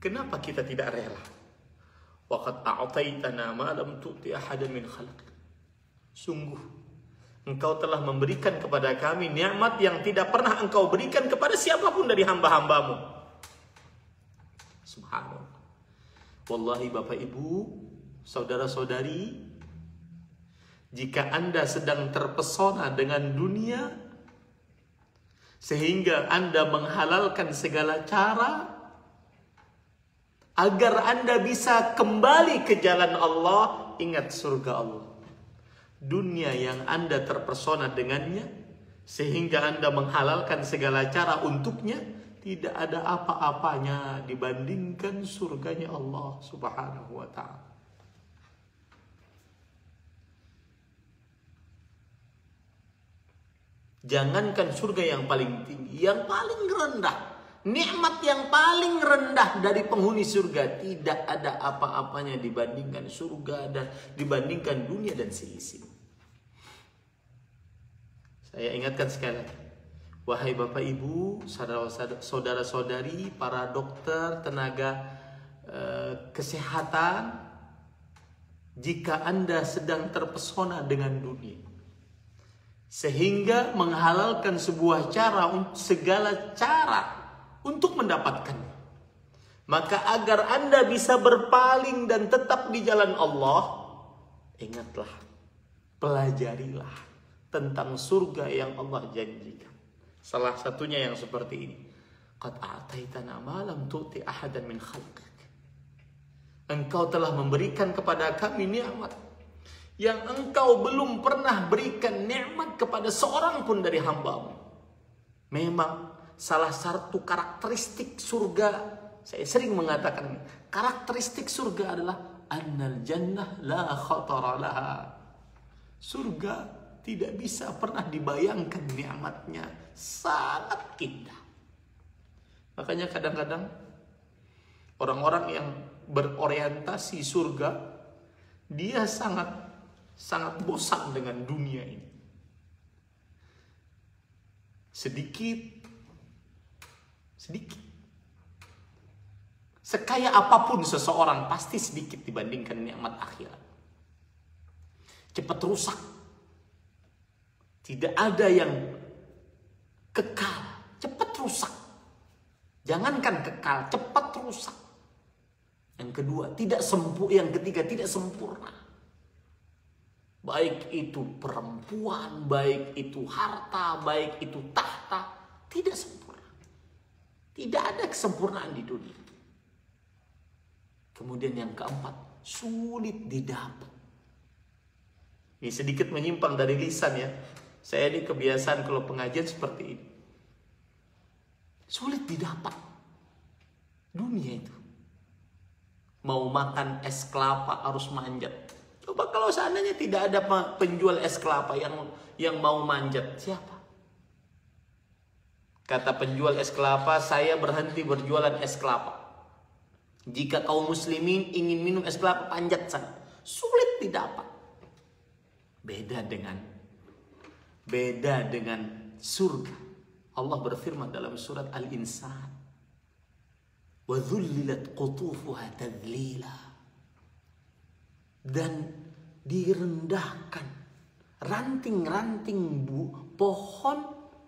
Speaker 4: kenapa kita tidak rela? Waqad a'taitana ma lam tu'ti ahadan min khalqik, sungguh Engkau telah memberikan kepada kami nikmat yang tidak pernah Engkau berikan kepada siapapun dari hamba-hambamu. Subhanallah. Wallahi Bapak Ibu, saudara-saudari, jika Anda sedang terpesona dengan dunia sehingga Anda menghalalkan segala cara agar Anda bisa kembali ke jalan Allah, ingat surga Allah. Dunia yang Anda terpesona dengannya sehingga Anda menghalalkan segala cara untuknya, tidak ada apa-apanya dibandingkan surganya Allah Subhanahu wa ta'ala. Jangankan surga yang paling tinggi, yang paling rendah, nikmat yang paling rendah dari penghuni surga, tidak ada apa-apanya dibandingkan surga dan dibandingkan dunia dan seisinya. Saya ingatkan sekali lagi, wahai Bapak Ibu, saudara-saudari, para dokter, tenaga kesehatan, jika Anda sedang terpesona dengan dunia sehingga menghalalkan sebuah cara, segala cara untuk mendapatkannya, maka agar Anda bisa berpaling dan tetap di jalan Allah, ingatlah, pelajarilah tentang surga yang Allah janjikan. Salah satunya yang seperti ini, qad a'taitana ma lam tu'ti ahadan min khalqik, Engkau telah memberikan kepada kami nikmat yang Engkau belum pernah berikan nikmat kepada seorang pun dari hamba-Mu. Memang salah satu karakteristik surga, saya sering mengatakan, karakteristik surga adalah annal jannah la khatara laha. Surga tidak bisa pernah dibayangkan nikmatnya, sangat indah. Makanya kadang-kadang orang-orang yang berorientasi surga, dia sangat bosan dengan dunia ini. Sedikit. Sekaya apapun seseorang, pasti sedikit dibandingkan nikmat akhirat. Cepat rusak. Tidak ada yang kekal, cepat rusak. Jangankan kekal, cepat rusak. Yang kedua, yang ketiga, tidak sempurna. Baik itu perempuan, baik itu harta, baik itu tahta, tidak sempurna. Tidak ada kesempurnaan di dunia. Kemudian yang keempat, sulit didapat. Ini sedikit menyimpang dari lisan ya. Saya ini kebiasaan kalau pengajian seperti ini. Sulit didapat dunia itu. Mau makan es kelapa harus manjat. Coba kalau seandainya tidak ada penjual es kelapa yang mau manjat, siapa? Kata penjual es kelapa, saya berhenti berjualan es kelapa. Jika kaum muslimin ingin minum es kelapa, panjat sana. Sulit didapat. Beda dengan surga. Allah berfirman dalam surat Al-Insan, wa dhullilat qutufuha tadlila, dan direndahkan ranting-ranting pohon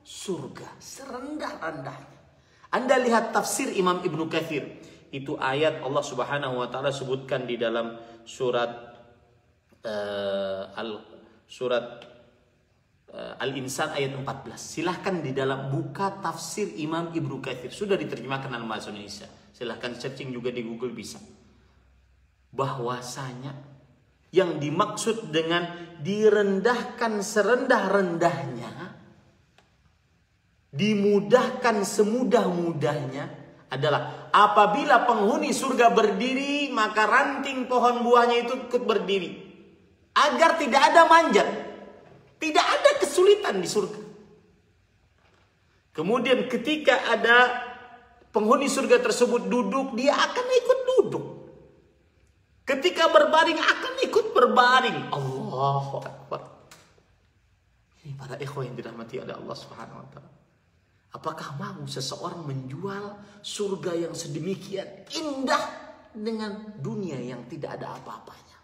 Speaker 4: surga serendah-rendahnya. Anda lihat tafsir Imam Ibnu Katsir, itu ayat Allah Subhanahu wa taala sebutkan di dalam surat Al-Insan ayat 14. Silahkan di dalam buka tafsir Imam Ibnu Katsir, sudah diterjemahkan dalam bahasa Indonesia. Silahkan searching juga di Google bisa. Bahwasanya yang dimaksud dengan direndahkan serendah-rendahnya, dimudahkan semudah-mudahnya adalah apabila penghuni surga berdiri, maka ranting pohon buahnya itu ikut berdiri. Agar tidak ada manjat. Tidak ada kesulitan di surga. Kemudian ketika ada penghuni surga tersebut duduk, dia akan ikut duduk. Ketika berbaring akan ikut berbaring. Allahu Akbar. Ini para ikhwan yang dirahmati oleh Allah Subhanahu wa taala. Apakah mau seseorang menjual surga yang sedemikian indah dengan dunia yang tidak ada apa-apanya?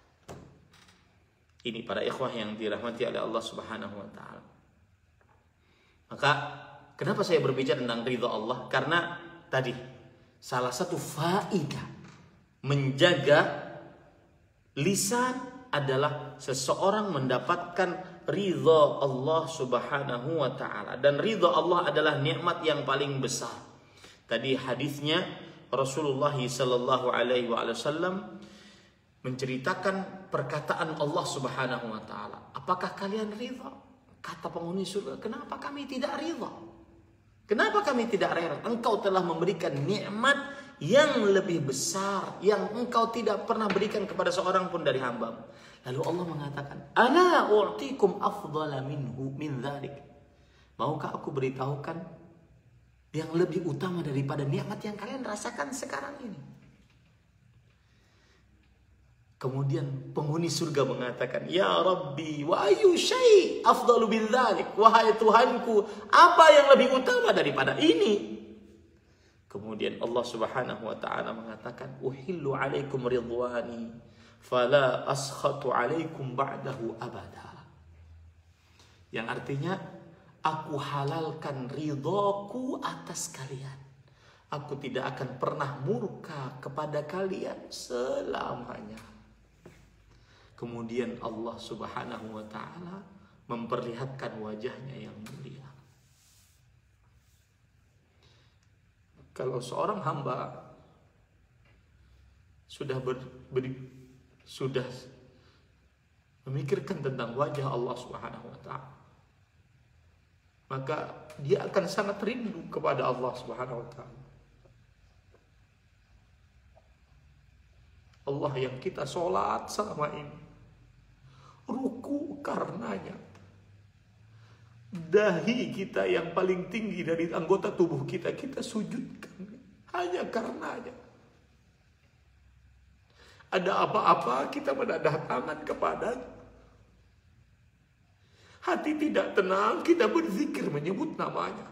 Speaker 4: Ini para ikhwah yang dirahmati oleh Allah Subhanahu wa taala. Maka kenapa saya berbicara tentang ridha Allah? Karena tadi salah satu faedah menjaga lisan adalah seseorang mendapatkan ridha Allah Subhanahu wa taala, dan ridha Allah adalah nikmat yang paling besar. Tadi hadisnya Rasulullah sallallahu alaihi wasallam menceritakan perkataan Allah Subhanahu wa taala. Apakah kalian ridha? Kata penghuni surga, kenapa kami tidak ridha? Kenapa kami tidak rela? Engkau telah memberikan nikmat yang lebih besar yang engkau tidak pernah berikan kepada seorang pun dari hamba. Lalu Allah mengatakan, "Ana u'tikum afdhala minhu min dzalik." Maukah aku beritahukan yang lebih utama daripada nikmat yang kalian rasakan sekarang ini? Kemudian penghuni surga mengatakan, "Ya Rabbi, wa ayyu syai' afdalu min dzalik?" Wahai Tuhanku, apa yang lebih utama daripada ini? Kemudian Allah Subhanahu wa taala mengatakan, "Uhillu 'alaikum ridwani, fala askhatu 'alaikum ba'dahu abada." Yang artinya, aku halalkan ridhaku atas kalian. Aku tidak akan pernah murka kepada kalian selamanya. Kemudian Allah Subhanahu wa taala memperlihatkan wajahnya yang mulia. Kalau seorang hamba sudah sudah memikirkan tentang wajah Allah Subhanahu wa taala, maka dia akan sangat rindu kepada Allah Subhanahu wa taala. Allah yang kita sholat selama ini, ruku karenanya, dahi kita yang paling tinggi dari anggota tubuh kita, kita sujudkan hanya karenanya. Ada apa-apa kita menadah tangan kepadanya. Hati tidak tenang, kita berzikir menyebut namanya.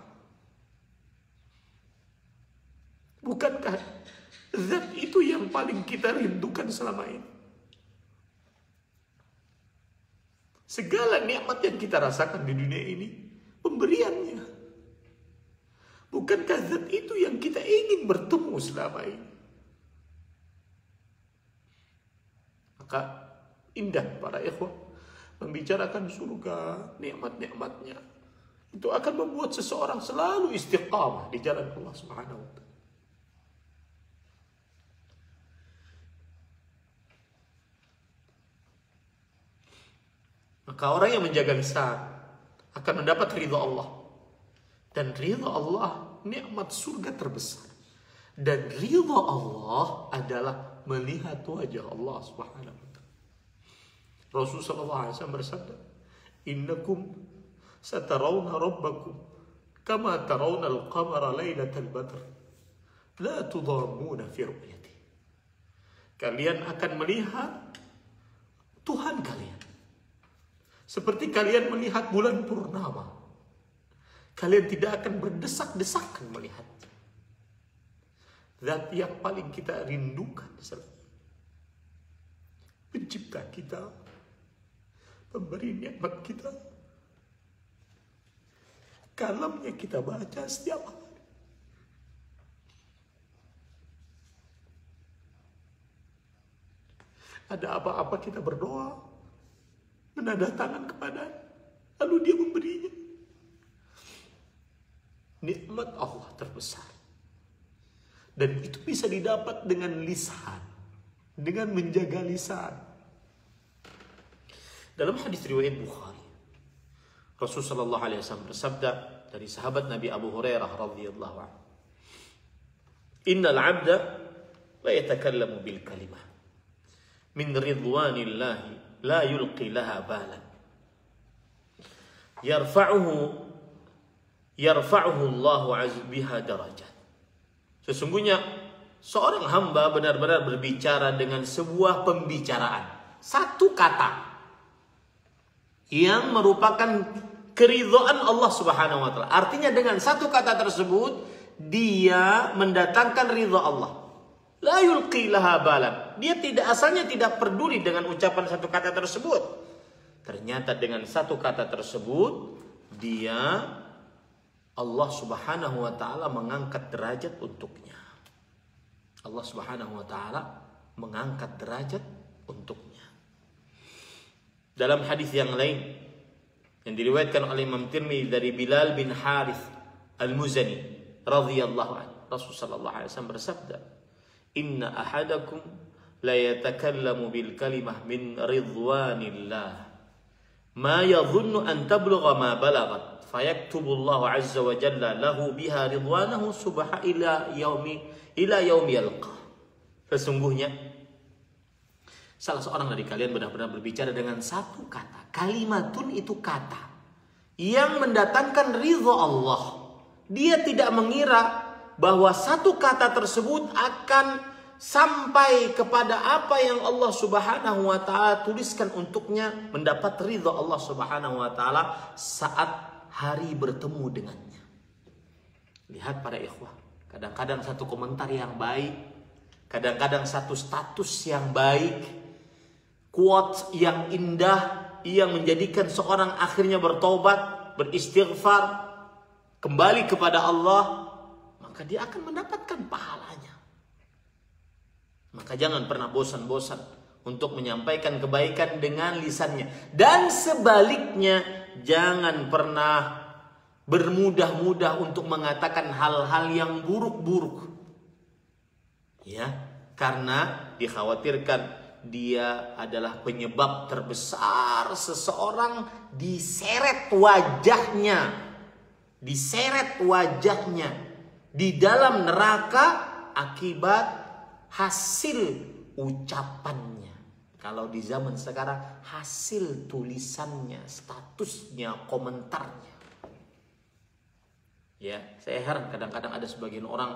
Speaker 4: Bukankah zat itu yang paling kita rindukan selama ini? Segala nikmat yang kita rasakan di dunia ini, pemberiannya. Bukankah zat itu yang kita ingin bertemu selama ini? Maka indah para ikhwah membicarakan surga, nikmat-nikmatnya. Itu akan membuat seseorang selalu istiqamah di jalan Allah Subhanahu wa taala. Maka orang yang menjaga lisan akan mendapat ridha Allah. Dan ridha Allah nikmat surga terbesar. Dan ridha Allah adalah melihat wajah Allah Subhanahu wa taala. Rasulullah sallallahu alaihi wasallam bersabda, "Innakum satarawna rabbakum kama tarawna al-qamara lailatal badr. La tudhammuna fi ru'yati." Kalian akan melihat Tuhan kalian seperti kalian melihat bulan purnama. Kalian tidak akan berdesak-desakan melihat. Zat yang paling kita rindukan, pencipta kita, pemberi nikmat kita, kalamnya kita baca setiap hari. Ada apa-apa kita berdoa, menadah tangan kepadanya, lalu dia memberinya. Nikmat Allah terbesar. Dan itu bisa didapat dengan lisan, dengan menjaga lisan. Dalam hadis riwayat Bukhari, Rasulullah sallallahu alaihi wasallam bersabda dari sahabat Nabi Abu Hurairah radhiyallahu anhu, Innal 'abda la yatakallamu bil kalimah min ridwanillahi la yulqi laha balan. Yarfa'uhu Allahu 'azza biha darajat. Sesungguhnya seorang hamba benar-benar berbicara dengan sebuah pembicaraan, satu kata yang merupakan keridhaan Allah Subhanahu wa taala. Artinya dengan satu kata tersebut dia mendatangkan ridha Allah. La yulqi laha balan. Dia asalnya tidak peduli dengan ucapan satu kata tersebut. Ternyata dengan satu kata tersebut Allah Subhanahu wa taala mengangkat derajat untuknya. Allah Subhanahu wa taala mengangkat derajat untuknya. Dalam hadis yang lain yang diriwayatkan oleh Imam Tirmidzi dari Bilal bin Harith Al-Muzani radhiyallahu anhu, Rasulullah sallallahu alaihi wasallam bersabda, "Inna ahadakum la yatakallamu bil kalimah min ridwanillah ma yadhunnu an tablugha ma balagat fayaktubu Allah azza wa jalla lahu biha ridwanahu subha ila yaumi yalqa." Sesungguhnya salah seorang dari kalian benar-benar berbicara dengan satu kata. Kalimatun itu kata yang mendatangkan ridha Allah. Dia tidak mengira bahwa satu kata tersebut akan sampai kepada apa yang Allah Subhanahu wa taala tuliskan untuknya, mendapat ridha Allah Subhanahu wa taala saat hari bertemu dengannya. Lihat para ikhwah, kadang-kadang satu komentar yang baik, kadang-kadang satu status yang baik, quotes yang indah yang menjadikan seorang akhirnya bertobat, beristighfar, kembali kepada Allah, maka dia akan mendapatkan pahalanya. Maka jangan pernah bosan-bosan untuk menyampaikan kebaikan dengan lisannya. Dan sebaliknya, jangan pernah bermudah-mudah untuk mengatakan hal-hal yang buruk-buruk. Ya, karena dikhawatirkan dia adalah penyebab terbesar seseorang diseret wajahnya di dalam neraka akibat hasil ucapannya. Kalau di zaman sekarang hasil tulisannya, statusnya, komentarnya. Ya, saya heran kadang-kadang ada sebagian orang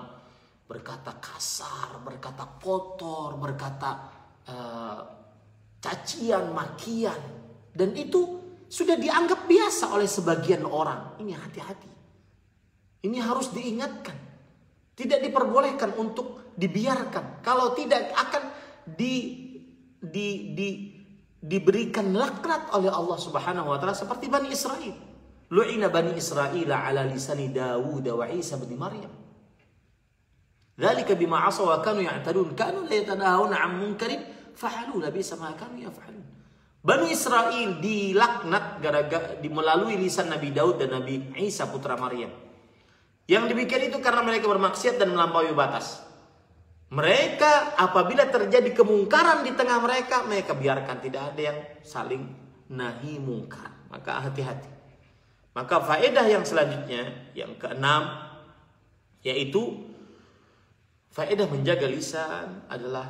Speaker 4: berkata kasar, berkata kotor, berkata cacian, makian, dan itu sudah dianggap biasa oleh sebagian orang. Ini hati-hati, ini harus diingatkan, tidak diperbolehkan untuk dibiarkan. Kalau tidak akan diberikan laknat oleh Allah Subhanahu wa taala seperti Bani Israel. Lu'ina Bani Israel ala lisani Dawud wa Isa bin Maryam. Dzalika bima 'asaw wa kanu ya'tadun kanu la yatanahuna 'an munkarin fa'alu labisa ma kanu yaf'alun. Bani Israel dilaknat melalui lisan Nabi Daud dan Nabi Isa putra Maryam. Yang demikian itu karena mereka bermaksiat dan melampaui batas. Mereka apabila terjadi kemungkaran di tengah mereka biarkan, tidak ada yang saling nahi mungkar. Maka hati-hati. Maka faedah yang selanjutnya, yang keenam, yaitu faedah menjaga lisan adalah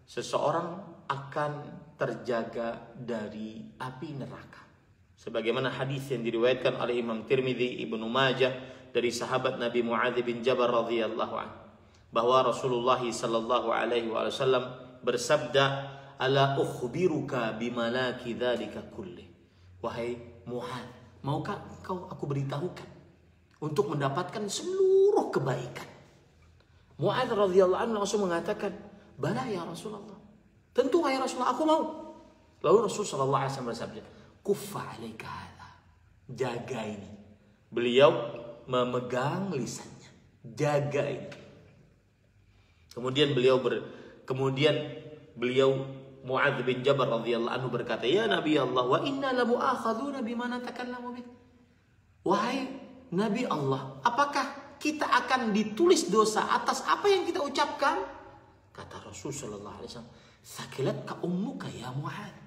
Speaker 4: seseorang akan terjaga dari api neraka. Sebagaimana hadis yang diriwayatkan oleh Imam Tirmidzi, Ibnu Majah dari sahabat Nabi Muadz bin Jabal radhiyallahu anhu, bahwa Rasulullah sallallahu alaihi wasallam bersabda, "Ala ukhbiruka bimalaki dzalika kulli." Wahai Muadz, maukah engkau aku beritahukan untuk mendapatkan seluruh kebaikan? Muadz radhiyallahu anhu langsung mengatakan, "Bala ya Rasulullah." Tentu wahai Rasulullah, aku mau. Lalu Rasulullah sallallahu alaihi wasallam bersabda, "Kuffa 'alaika hadza." Jaga ini. Beliau memegang lisannya. Jaga ini. Kemudian beliau Muadz bin Jabal radhiyallahu anhu berkata, "Ya Nabi Allah, wa inna la mu'akhadzuna bima natakallamu bih." Wahai Nabi Allah, apakah kita akan ditulis dosa atas apa yang kita ucapkan? Kata Rasul sallallahu alaihi wasallam, "Sakilatka ummuka ya Muadz."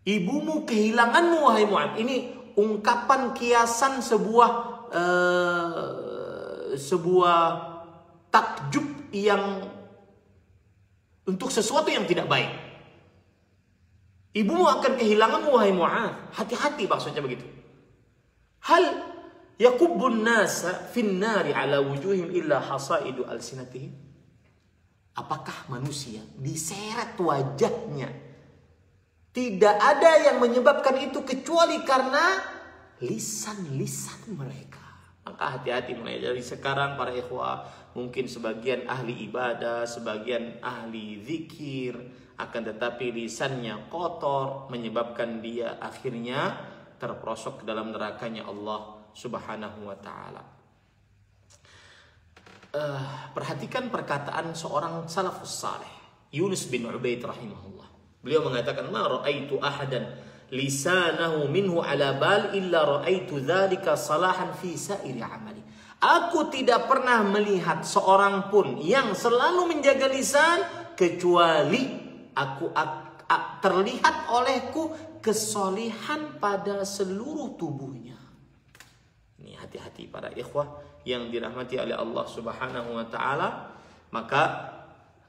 Speaker 4: Ibumu kehilanganmu wahai Muadz. Ini ungkapan kiasan sebuah takjub yang untuk sesuatu yang tidak baik. Ibumu akan kehilangan wahai Mu'adz. Hati-hati maksudnya begitu. Hal yakubbun nasa finnari ala wujuhim illa hasaidu alsinatihim. Apakah manusia diseret wajahnya? Tidak ada yang menyebabkan itu kecuali karena lisan-lisan mereka. Maka hati-hati mulai dari sekarang para ikhwah. Mungkin sebagian ahli ibadah, sebagian ahli zikir, akan tetapi lisannya kotor, menyebabkan dia akhirnya terperosok ke dalam nerakanya Allah Subhanahu wa ta'ala. Perhatikan perkataan seorang salafus saleh, Yunus bin Ubaid rahimahullah. Beliau mengatakan, ma ra'aitu ahadan lisanahu minhu ala bal illa ra'aitu dzalika salahan fi sa'iri amali. Aku tidak pernah melihat seorang pun yang selalu menjaga lisan kecuali terlihat olehku kesolihan pada seluruh tubuhnya. Ini hati-hati para ikhwah yang dirahmati oleh Allah Subhanahu wa ta'ala. Maka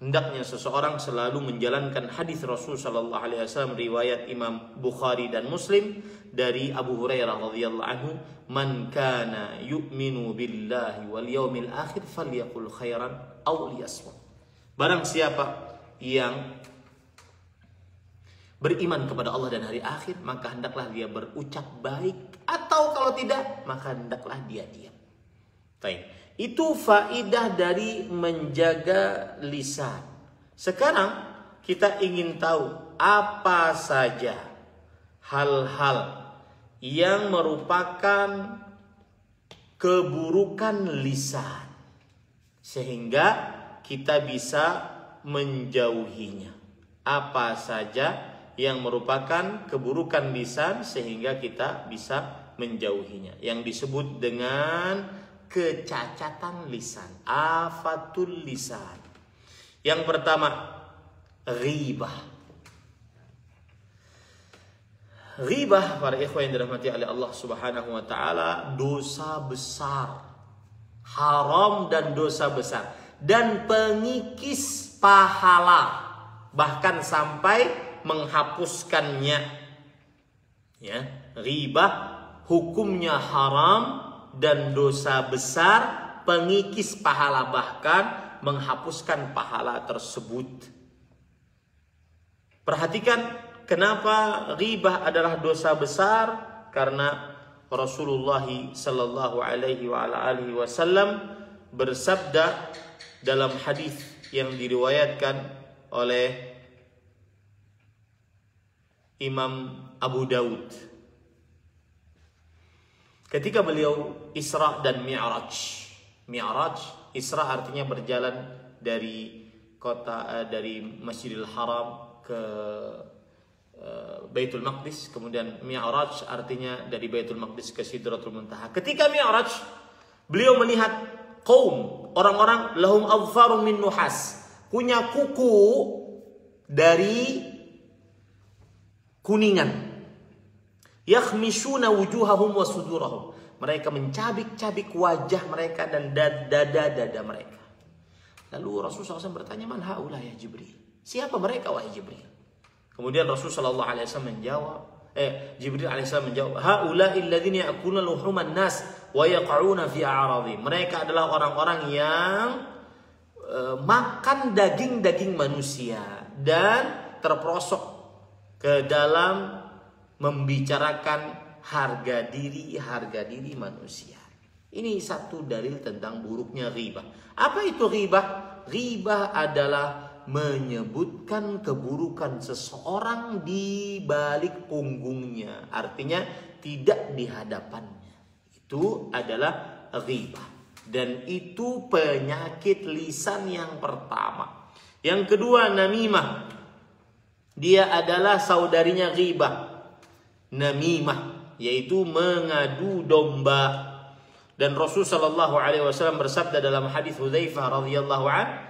Speaker 4: hendaknya seseorang selalu menjalankan hadis Rasul sallallahu alaihi wasallam riwayat Imam Bukhari dan Muslim dari Abu Hurairah radhiyallahu anhu, man kana yu'minu billahi wal yawmil akhir falyaqul khairan aw liyasmut. Barang siapa yang beriman kepada Allah dan hari akhir, maka hendaklah dia berucap baik, atau kalau tidak maka hendaklah dia diam. Baik. Itu faidah dari menjaga lisan. Sekarang kita ingin tahu apa saja hal-hal yang merupakan keburukan lisan sehingga kita bisa menjauhinya. Apa saja yang merupakan keburukan lisan sehingga kita bisa menjauhinya, yang disebut dengan kecacatan lisan, afatul lisan. Yang pertama, ghibah. Ghibah para ikhwan yang dirahmati oleh Allah Subhanahu wa ta'ala, dosa besar, haram dan dosa besar, dan pengikis pahala, bahkan sampai menghapuskannya. Ya, ghibah hukumnya haram dan dosa besar, pengikis pahala, bahkan menghapuskan pahala tersebut. Perhatikan kenapa ghibah adalah dosa besar, karena Rasulullah sallallahu alaihi wasallam bersabda dalam hadis yang diriwayatkan oleh Imam Abu Daud. Ketika beliau Isra dan Mi'raj. Mi'raj, Isra artinya berjalan dari dari Masjidil Haram ke Baitul Maqdis. Kemudian Mi'raj artinya dari Baitul Maqdis ke Sidratul Muntaha. Ketika Mi'raj, beliau melihat kaum, orang-orang lahum adfarum min nuhas, punya kuku dari kuningan. Yakhmishuna wujuhahum wa sudurahum. Mereka mencabik-cabik wajah mereka dan dada-dada mereka. Lalu Rasulullah SAW bertanya, man haula ya Jibril? Siapa mereka wahai Jibril? Kemudian Rasulullah SAW menjawab, Jibril alaihissalam menjawab, haula illadzina ya'kuluna luhuman nas wa yaq'una fi a'radhim. Mereka adalah orang-orang yang makan daging-daging manusia dan terperosok ke dalam membicarakan harga diri manusia. Ini satu dalil tentang buruknya ghibah. Apa itu ghibah? Ghibah adalah menyebutkan keburukan seseorang di balik punggungnya, artinya tidak di hadapannya. Itu adalah ghibah, dan itu penyakit lisan yang pertama. Yang kedua, namimah. Dia adalah saudarinya ghibah. Namimah yaitu mengadu domba. Dan Rasul sallallahu alaihi wasallam bersabda dalam hadis Hudzaifah radhiyallahu an,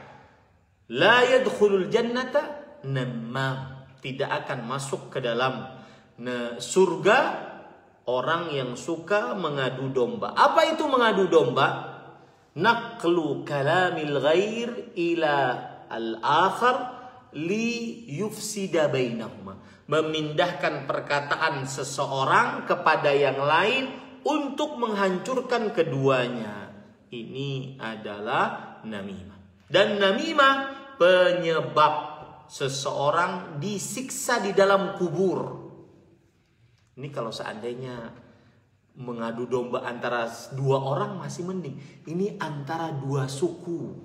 Speaker 4: la yadkhulul jannata namam. Tidak akan masuk ke dalam surga orang yang suka mengadu domba. Apa itu mengadu domba? naqlu kalamil ghair ila al-akhar li yufsida bainahuma. Memindahkan perkataan seseorang kepada yang lain untuk menghancurkan keduanya. Ini adalah namimah. Dan namimah penyebab seseorang disiksa di dalam kubur. Ini kalau seandainya mengadu domba antara dua orang masih mending. Ini antara dua suku,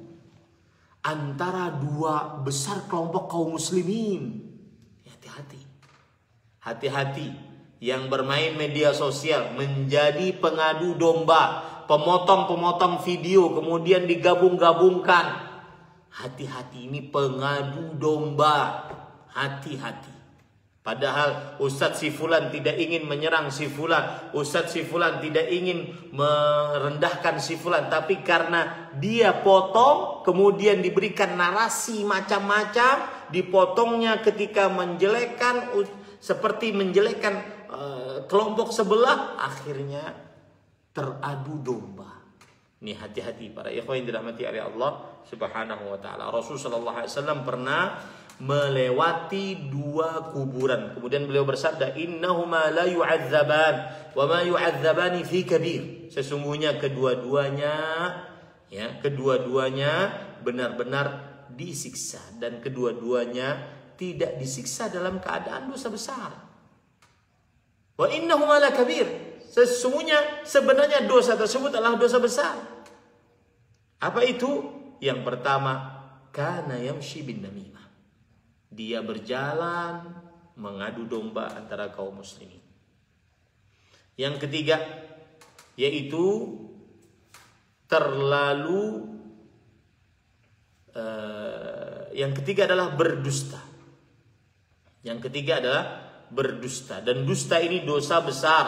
Speaker 4: antara dua besar kelompok kaum muslimin. Hati-hati. Hati-hati yang bermain media sosial menjadi pengadu domba, pemotong-pemotong video kemudian digabung-gabungkan. Hati-hati, ini pengadu domba. Hati-hati. Padahal Ustadz si fulan tidak ingin menyerang si fulan, Ustadz si fulan tidak ingin merendahkan si fulan, tapi karena dia potong kemudian diberikan narasi macam-macam, dipotongnya ketika menjelekkan seperti menjelekkan kelompok sebelah, akhirnya teradu domba. Ini hati-hati para ikhwan yang dirahmati oleh Allah Subhanahu wa taala. Rasulullah sallallahu alaihi wasallam pernah melewati dua kuburan. Kemudian beliau bersabda, "Innahuma la yu'adzaban wa ma yu'adzabani fi kabir." Sesungguhnya kedua-duanya benar-benar disiksa dan kedua-duanya tidak disiksa dalam keadaan dosa besar. Wa innahuma la kabir. Sesungguhnya sebenarnya dosa tersebut adalah dosa besar. Apa itu? Yang pertama, kana yamshi bin namimah. Dia berjalan mengadu domba antara kaum muslimin. Yang ketiga, yaitu yang ketiga adalah berdusta. Yang ketiga adalah berdusta, dan dusta ini dosa besar.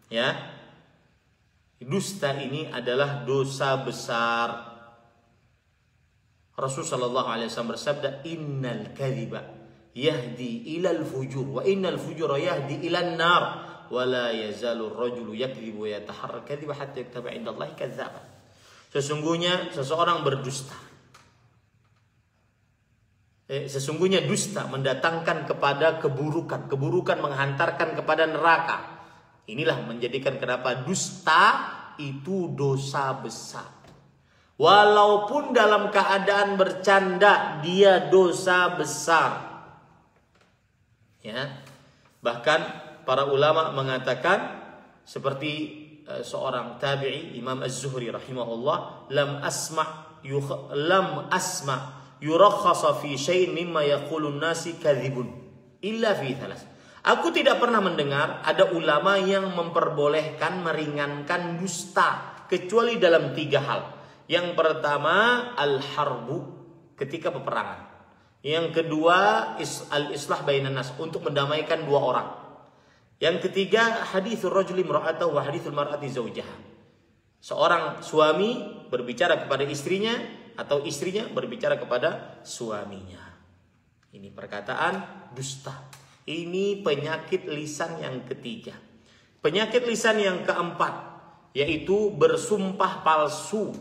Speaker 4: Ya. Dusta ini adalah dosa besar. Rasulullah sallallahu alaihi wasallam bersabda, "Innal kadhiba yahdi ilal fujur wa innal fujura yahdi ilan nar wa la yazalu ar-rajulu yakdhibu wa yataharra kadhiba hatta yaktaba 'inda Allahi kadzaban." Sesungguhnya seseorang berdusta. Sesungguhnya dusta mendatangkan kepada keburukan, keburukan menghantarkan kepada neraka. Inilah menjadikan kenapa dusta itu dosa besar. Walaupun dalam keadaan bercanda, dia dosa besar. Ya. Bahkan para ulama mengatakan seperti seorang tabi'i Imam Az-Zuhri rahimahullah, lam asma yurakhasa fi syai'in mimma yaqulun nasi kadzibun illa fi thalath. Aku tidak pernah mendengar ada ulama yang memperbolehkan meringankan dusta kecuali dalam 3 hal. Yang pertama, al-harbu, ketika peperangan. Yang kedua, al-islah bainan nas, untuk mendamaikan 2 orang. Yang ketiga, hadithur rajuli imra'atahu wa hadithul mar'ati zawjaha. Seorang suami berbicara kepada istrinya atau istrinya berbicara kepada suaminya. Ini perkataan dusta. Ini penyakit lisan yang ketiga. Penyakit lisan yang keempat, yaitu bersumpah palsu.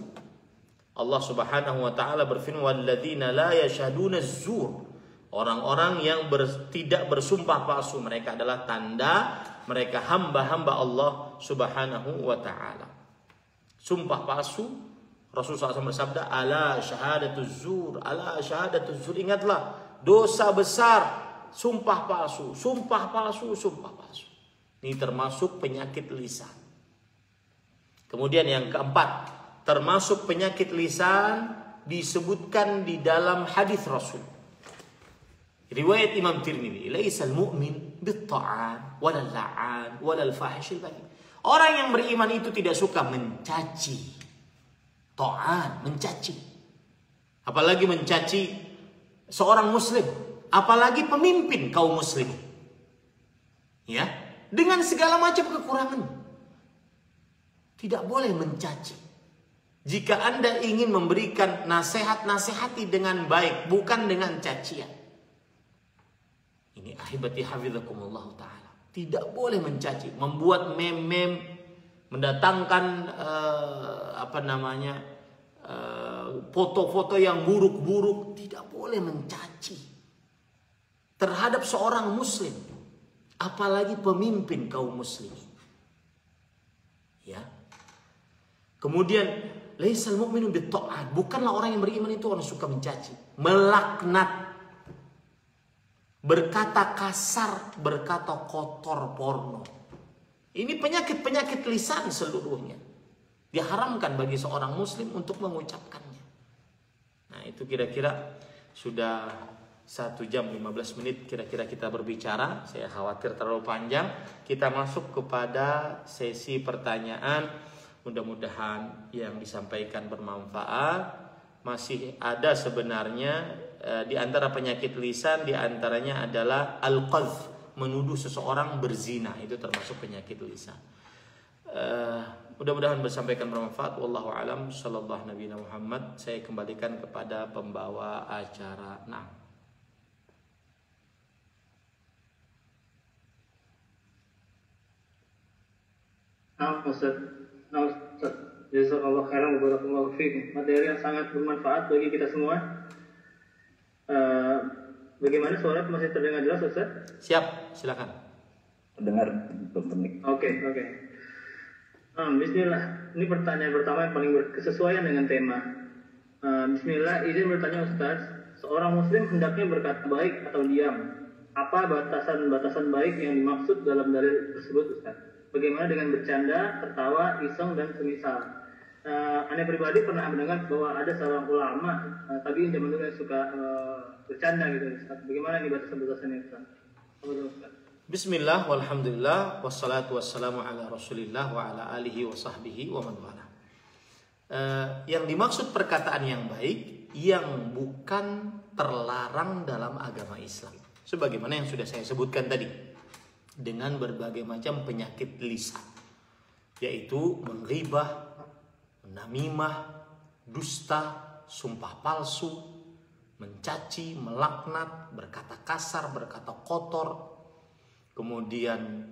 Speaker 4: Allah Subhanahu wa taala berfirman, "Walladzina la yashhaduna az-zur." Orang-orang yang tidak bersumpah palsu, mereka adalah tanda mereka hamba-hamba Allah Subhanahu wa taala. Sumpah palsu, Rasulullah SAW bersabda, "Ala syahadatuz zur, ala syahadatuz zur." Ingatlah, dosa besar sumpah palsu, sumpah palsu, sumpah palsu. Ini termasuk penyakit lisan. Kemudian yang keempat, termasuk penyakit lisan disebutkan di dalam hadis Rasul. Riwayat Imam Tirmidzi, "Laisal mu'min bit-ta'an walal la'an walal fahishil baghi." Orang yang beriman itu tidak suka mencaci. Ta'an, mencaci. Apalagi mencaci seorang muslim, apalagi pemimpin kaum muslim. Ya, dengan segala macam kekurangan. Tidak boleh mencaci. Jika Anda ingin memberikan nasihat, nasihati dengan baik, bukan dengan cacian. Ini ahibati hafizakumullah ta'ala. Tidak boleh mencaci, membuat meme-meme, mendatangkan foto-foto yang buruk-buruk. Tidak boleh mencaci terhadap seorang muslim, apalagi pemimpin kaum muslimin. Ya. Kemudian laisal mu'minu bit-ta'an, bukanlah orang yang beriman itu orang suka mencaci, melaknat, berkata kasar, berkata kotor, porno. Ini penyakit-penyakit lisan seluruhnya. Diharamkan bagi seorang muslim untuk mengucapkannya. Nah, itu kira-kira sudah 1 jam 15 menit kira-kira kita berbicara. Saya khawatir terlalu panjang. Kita masuk kepada sesi pertanyaan. Mudah-mudahan yang disampaikan bermanfaat. Masih ada sebenarnya di antara penyakit lisan, di antaranya adalah al-qadhf, menuduh seseorang berzina. Itu termasuk penyakit lisan. Mudah-mudahan bersampaikan bermanfaat. Wallahu a'lam. Sallallahu Nabi Muhammad. Saya kembalikan kepada pembawa acara.
Speaker 3: Ustaz. Jazakallahu khairan wa barakallahu fiikum. Materi yang sangat bermanfaat bagi kita semua. Bagaimana suara masih terdengar jelas, Ustaz?
Speaker 4: Siap, silakan.
Speaker 2: Terdengar, Dr. Nick.
Speaker 3: Oke. Bismillah. Ini pertanyaan pertama yang paling berkesesuaian dengan tema. Bismillah, izin bertanya Ustaz. Seorang muslim hendaknya berkata baik atau diam? Apa batasan-batasan baik yang dimaksud dalam dalil tersebut, Ustaz? Bagaimana dengan bercanda, tertawa, iseng, dan semisal? Aneh pribadi pernah mendengar bahwa ada seorang ulama tapi zaman dulu yang suka bercanda gitu, Ustaz. Bagaimana ini batasan-batasannya, Ustaz?
Speaker 4: Bismillah, walhamdulillah, wassalatu wassalamu ala rasulillah wa ala alihi wa sahbihi wa man wala. Yang dimaksud perkataan yang baik yang bukan terlarang dalam agama Islam, sebagaimana yang sudah saya sebutkan tadi, dengan berbagai macam penyakit lisan, yaitu menghibah, menamimah, dusta, sumpah palsu, mencaci, melaknat, berkata kasar, berkata kotor, kemudian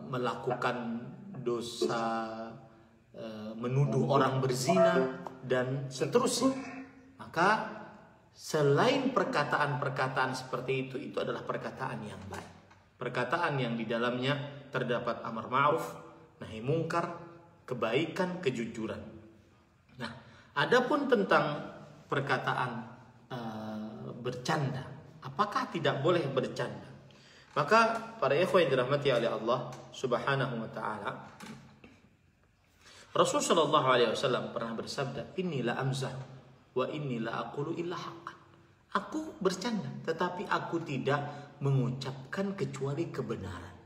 Speaker 4: melakukan dosa, menuduh orang berzina, dan seterusnya. Maka selain perkataan-perkataan seperti itu adalah perkataan yang baik, perkataan yang di dalamnya terdapat amar ma'ruf, nahi mungkar, kebaikan, kejujuran. Nah, adapun tentang perkataan bercanda, apakah tidak boleh bercanda? Maka para ikhwan yang dirahmati oleh Allah Subhanahu wa taala, Rasul sallallahu alaihi wasallam pernah bersabda, "Inni la amzah wa inni la aqulu illa haqqan." Aku bercanda, tetapi aku tidak mengucapkan kecuali kebenaran.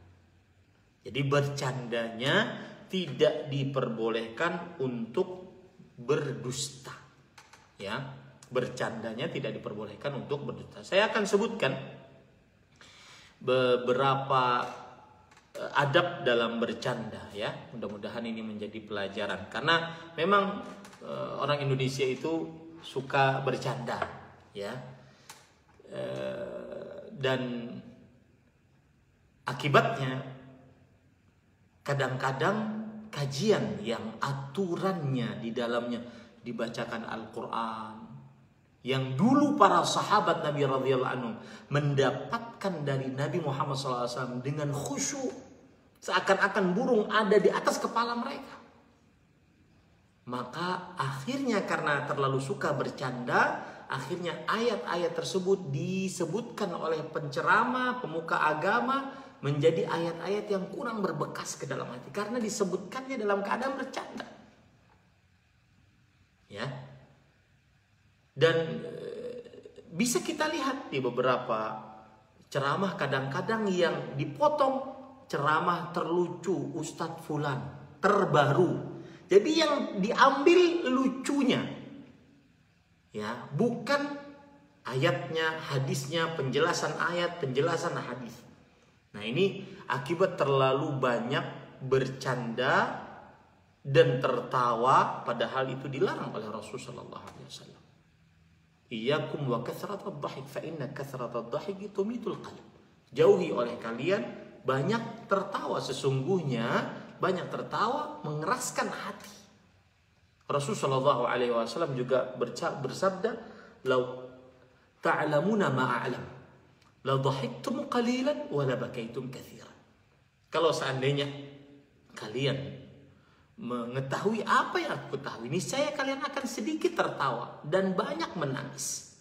Speaker 4: Jadi bercandanya tidak diperbolehkan untuk berdusta. Ya, bercandanya tidak diperbolehkan untuk berdusta. Saya akan sebutkan beberapa adab dalam bercanda, ya. Mudah-mudahan ini menjadi pelajaran, karena memang orang Indonesia itu suka bercanda, ya. Dan akibatnya kadang-kadang kajian yang aturannya di dalamnya dibacakan Al-Quran, yang dulu para sahabat Nabi radhiyallahu anhum mendapatkan dari Nabi Muhammad SAW dengan khusyuk, seakan-akan burung ada di atas kepala mereka. Maka akhirnya karena terlalu suka bercanda, akhirnya ayat-ayat tersebut disebutkan oleh penceramah, pemuka agama, menjadi ayat-ayat yang kurang berbekas ke dalam hati, karena disebutkannya dalam keadaan bercanda. Ya. Dan bisa kita lihat di beberapa ceramah kadang-kadang yang dipotong ceramah terlucu Ustadz Fulan terbaru. Jadi yang diambil lucunya, ya, bukan ayatnya, hadisnya, penjelasan ayat, penjelasan hadis. Nah, ini akibat terlalu banyak bercanda dan tertawa, padahal itu dilarang oleh Rasulullah SAW. Iyyakum wa kathratad dhahik fa inna kathratad dhahik tumitul qalb. Jauhi oleh kalian banyak tertawa, sesungguhnya banyak tertawa, mengeraskan hati. Rasulullah SAW juga bersabda, "Lau ta'lamuna ma'alam, la dhahiktum qalilan wa la bakaitum katsiran." Kalau seandainya kalian mengetahui apa yang aku ketahui, niscaya kalian akan sedikit tertawa dan banyak menangis.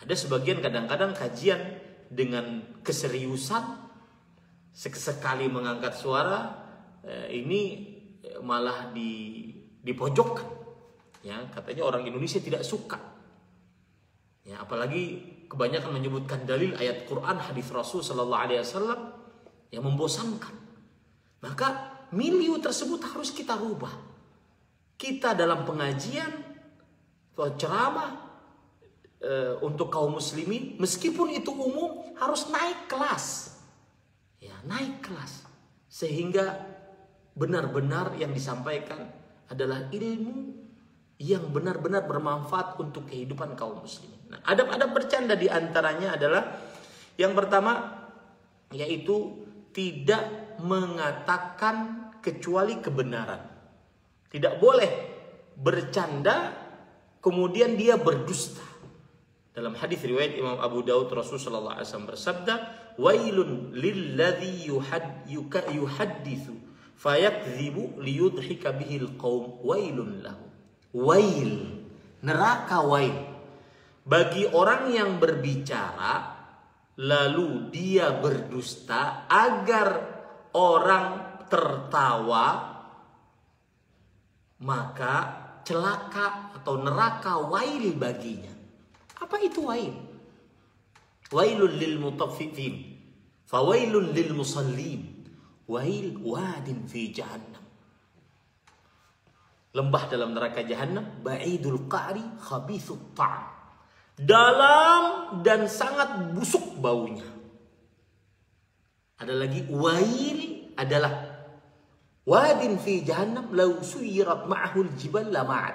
Speaker 4: Ada sebagian kadang-kadang kajian dengan keseriusan, sekali mengangkat suara, ini malah dipojokkan. Ya, katanya orang Indonesia tidak suka. Ya, apalagi kebanyakan menyebutkan dalil ayat Quran, hadis Rasul sallallahu alaihi wasallam yang membosankan. Maka milieu tersebut harus kita rubah. Kita dalam pengajian atau ceramah untuk kaum muslimin, meskipun itu umum, harus naik kelas. Ya, naik kelas. Sehingga benar-benar yang disampaikan adalah ilmu yang benar-benar bermanfaat untuk kehidupan kaum muslimin. Nah, adab-adab bercanda diantaranya adalah yang pertama, yaitu tidak mengatakan kecuali kebenaran. Tidak boleh bercanda kemudian dia berdusta. Dalam hadis riwayat Imam Abu Daud, Rasulullah SAW bersabda, "Wailun lilladzi yuhadditsu fayakdzibu liyudhika bihil qaum, wailun lahu." Wail, neraka wail bagi orang yang berbicara lalu dia berdusta agar orang tertawa, maka celaka atau neraka wail baginya. Apa itu wail? Wailul lil mutaffifin, fawailun lil musallin, wail wadin fi jahannam. Lembah dalam neraka jahanam, ba'idul qa'ri khabithut ta'am. Dalam dan sangat busuk baunya. Ada lagi wail adalah wadin fi jahannam law suyirat ma'ahul jibal lama'at.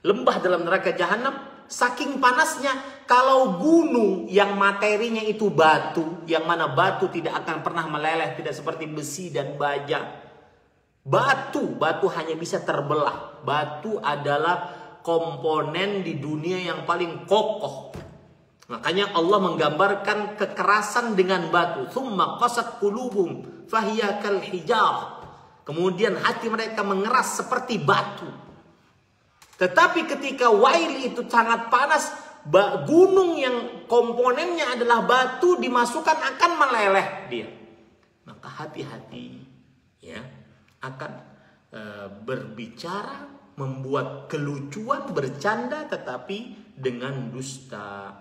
Speaker 4: Lembah dalam neraka jahanam saking panasnya, kalau gunung yang materinya itu batu, yang mana batu tidak akan pernah meleleh, tidak seperti besi dan baja. Batu hanya bisa terbelah. Batu adalah komponen di dunia yang paling kokoh. Makanya Allah menggambarkan kekerasan dengan batu. Tsumma qasat qulubuhum fahiya kal hijarah. Kemudian hati mereka mengeras seperti batu. Tetapi ketika wail itu sangat panas, gunung yang komponennya adalah batu dimasukkan akan meleleh dia. Maka hati-hati ya, akan berbicara, membuat kelucuan, bercanda tetapi dengan dusta.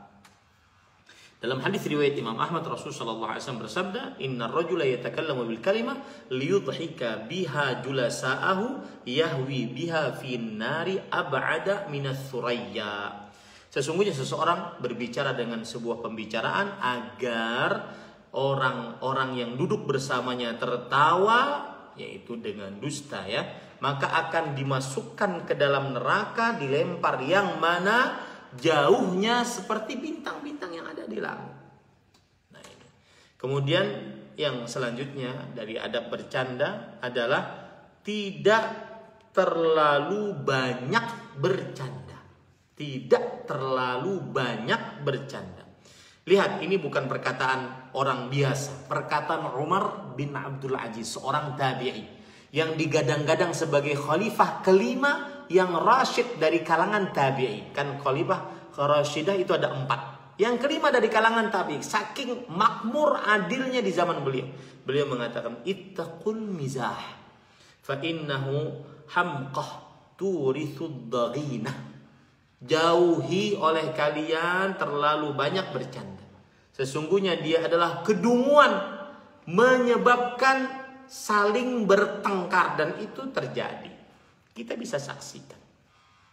Speaker 4: Dalam hadis riwayat Imam Ahmad, Rasulullah SAW bersabda, "Innar rajula yatakallamu bil kalimah liyudhika biha julasa'ahu yahwi biha fin nari ab'ada minas surayya." Sesungguhnya seseorang berbicara dengan sebuah pembicaraan agar orang-orang yang duduk bersamanya tertawa, yaitu dengan dusta ya, maka akan dimasukkan ke dalam neraka, dilempar yang mana jauhnya seperti bintang-bintang yang ada di langit. Nah, ini. Kemudian yang selanjutnya dari adab bercanda adalah tidak terlalu banyak bercanda. Tidak terlalu banyak bercanda. Lihat, ini bukan perkataan orang biasa. Perkataan Umar bin Abdul Aziz, seorang tabi'i yang digadang-gadang sebagai khalifah kelima yang rasyid dari kalangan tabi'i. Kan khalifah rasyidah itu ada 4. Yang kelima dari kalangan tabi'i. Saking makmur adilnya di zaman beliau. Beliau mengatakan, "Ittaqul mizah, fa innahu hamqah turithud daghinah." Jauhi oleh kalian terlalu banyak bercanda. Sesungguhnya dia adalah kedunguan, menyebabkan saling bertengkar, dan itu terjadi. Kita bisa saksikan.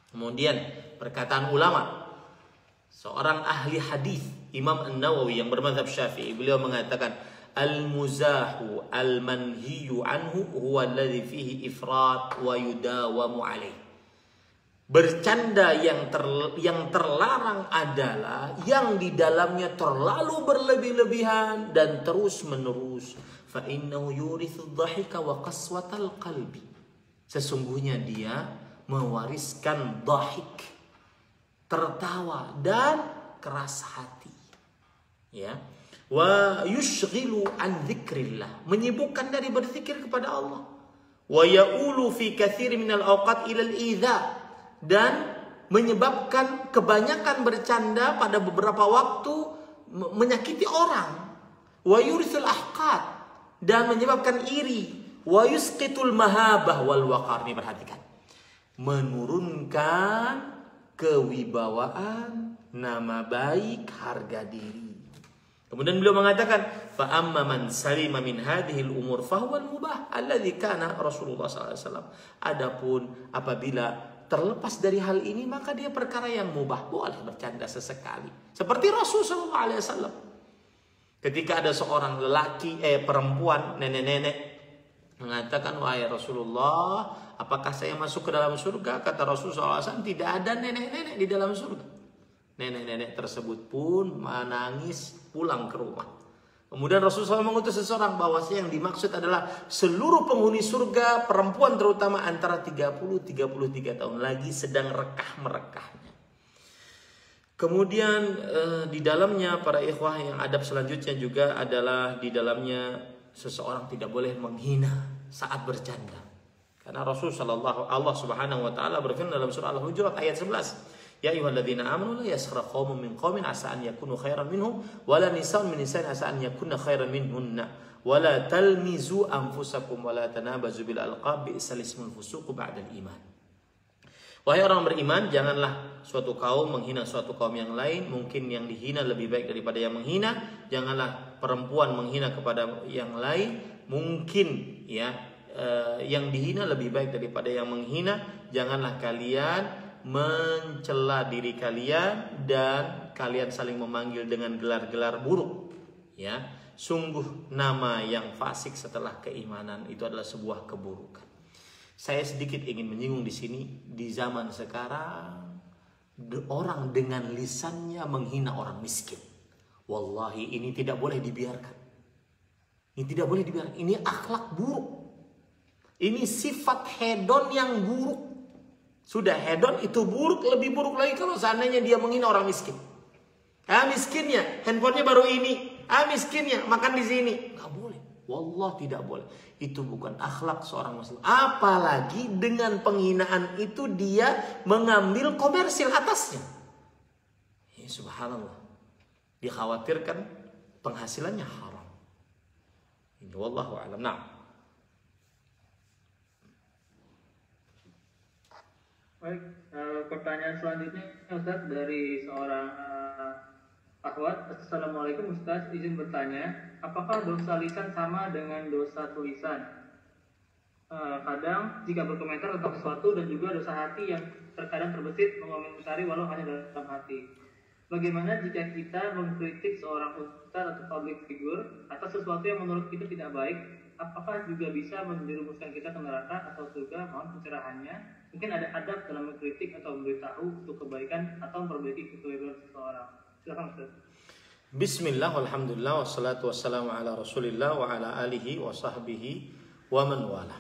Speaker 4: Kemudian perkataan ulama, seorang ahli hadis, Imam An-Nawawi yang bermadzhab Syafi'i, beliau mengatakan, "Al-muzahu al-manhiyu anhu huwa alladhi fihi ifrat wa yudawamu alaih." Bercanda yang terlarang adalah yang di dalamnya terlalu berlebih-lebihan dan terus-menerus. fa innahu yurithu dhahika wa qaswatal qalbi. Sesungguhnya dia mewariskan dhahik, tertawa dan keras hati. Ya. Wa yushghilu an dzikrillah, menyibukkan dari berzikir kepada Allah. Wa ya'ulu fi katsir minal awqat ila al-idza, dan menyebabkan kebanyakan bercanda pada beberapa waktu menyakiti orang. Wa yurisul ahqad, dan menyebabkan iri. Wa yusqitul mahabah wal waqar. Ini perhatikan. Menurunkan kewibawaan, nama baik, harga diri. Kemudian beliau mengatakan, fa amma man salima min hadhil umur fahuwal mubah alladzi kana Rasulullah SAW. Adapun apabila terlepas dari hal ini, maka dia perkara yang mubah, boleh bercanda sesekali. Seperti Rasulullah SAW. Ketika ada seorang lelaki, perempuan, nenek-nenek mengatakan, wahai Rasulullah, apakah saya masuk ke dalam surga? Kata Rasulullah SAW, tidak ada nenek-nenek di dalam surga. Nenek-nenek tersebut pun menangis pulang ke rumah. Kemudian Rasulullah SAW mengutus seseorang, bahwasanya yang dimaksud adalah seluruh penghuni surga, perempuan terutama antara 30-33 tahun lagi, sedang rekah-merekahnya. Kemudian di dalamnya para ikhwah yang adab selanjutnya juga adalah di dalamnya seseorang tidak boleh menghina saat bercanda. Karena Rasulullah Allah Subhanahu wa taala berfirman dalam surah Al-Hujurat ayat 11, ya ayyuhalladzina amanu la yaskhar qaumun min qaumin asa an yakunu khairan minhum wala nisa'un min nisa'in asa an yakunna khairan minhunna wala talmizu anfusakum wala tanabazu bil alqab bi'sal ismul fusuq ba'dal iman. Wahai orang beriman, janganlah suatu kaum menghina suatu kaum yang lain. Mungkin yang dihina lebih baik daripada yang menghina. Janganlah perempuan menghina kepada yang lain. Mungkin yang dihina lebih baik daripada yang menghina. Janganlah kalian mencela diri kalian dan kalian saling memanggil dengan gelar-gelar buruk. Ya, sungguh nama yang fasik setelah keimanan itu adalah sebuah keburukan. Saya sedikit ingin menyinggung di sini, di zaman sekarang orang dengan lisannya menghina orang miskin. Wallahi ini tidak boleh dibiarkan. Ini tidak boleh dibiarkan. Ini akhlak buruk. Ini sifat hedon yang buruk. Sudah hedon itu buruk, lebih buruk lagi kalau seandainya dia menghina orang miskin. Miskinnya, handphonenya baru ini. Miskinnya, makan di sini. Nggak boleh. Wallah tidak boleh. Itu bukan akhlak seorang muslim. Apalagi dengan penghinaan itu dia mengambil komersil atasnya. Ya, subhanallah. Dikhawatirkan penghasilannya haram. Ini wallahu a'lam. Nah.
Speaker 3: Baik, pertanyaan selanjutnya Ustaz dari seorang akhwat. Assalamualaikum Ustaz, izin bertanya, apakah dosa lisan sama dengan dosa tulisan? Kadang jika berkomentar tentang sesuatu, dan juga dosa hati yang terkadang terbesit mengomentari walau hanya dalam hati. Bagaimana jika kita mengkritik seorang ustaz atau public figure atas sesuatu yang menurut kita tidak baik? Apakah juga bisa menjerumuskan kita ke neraka atau surga? Mohon pencerahannya. Mungkin ada adab dalam mengkritik atau memberitahu untuk kebaikan atau memperbaiki kekeliruan seseorang. Silakan Ustaz.
Speaker 4: Bismillah, walhamdulillah, wassalatu wassalamu ala rasulillah wa ala alihi wa sahbihi wa man wala.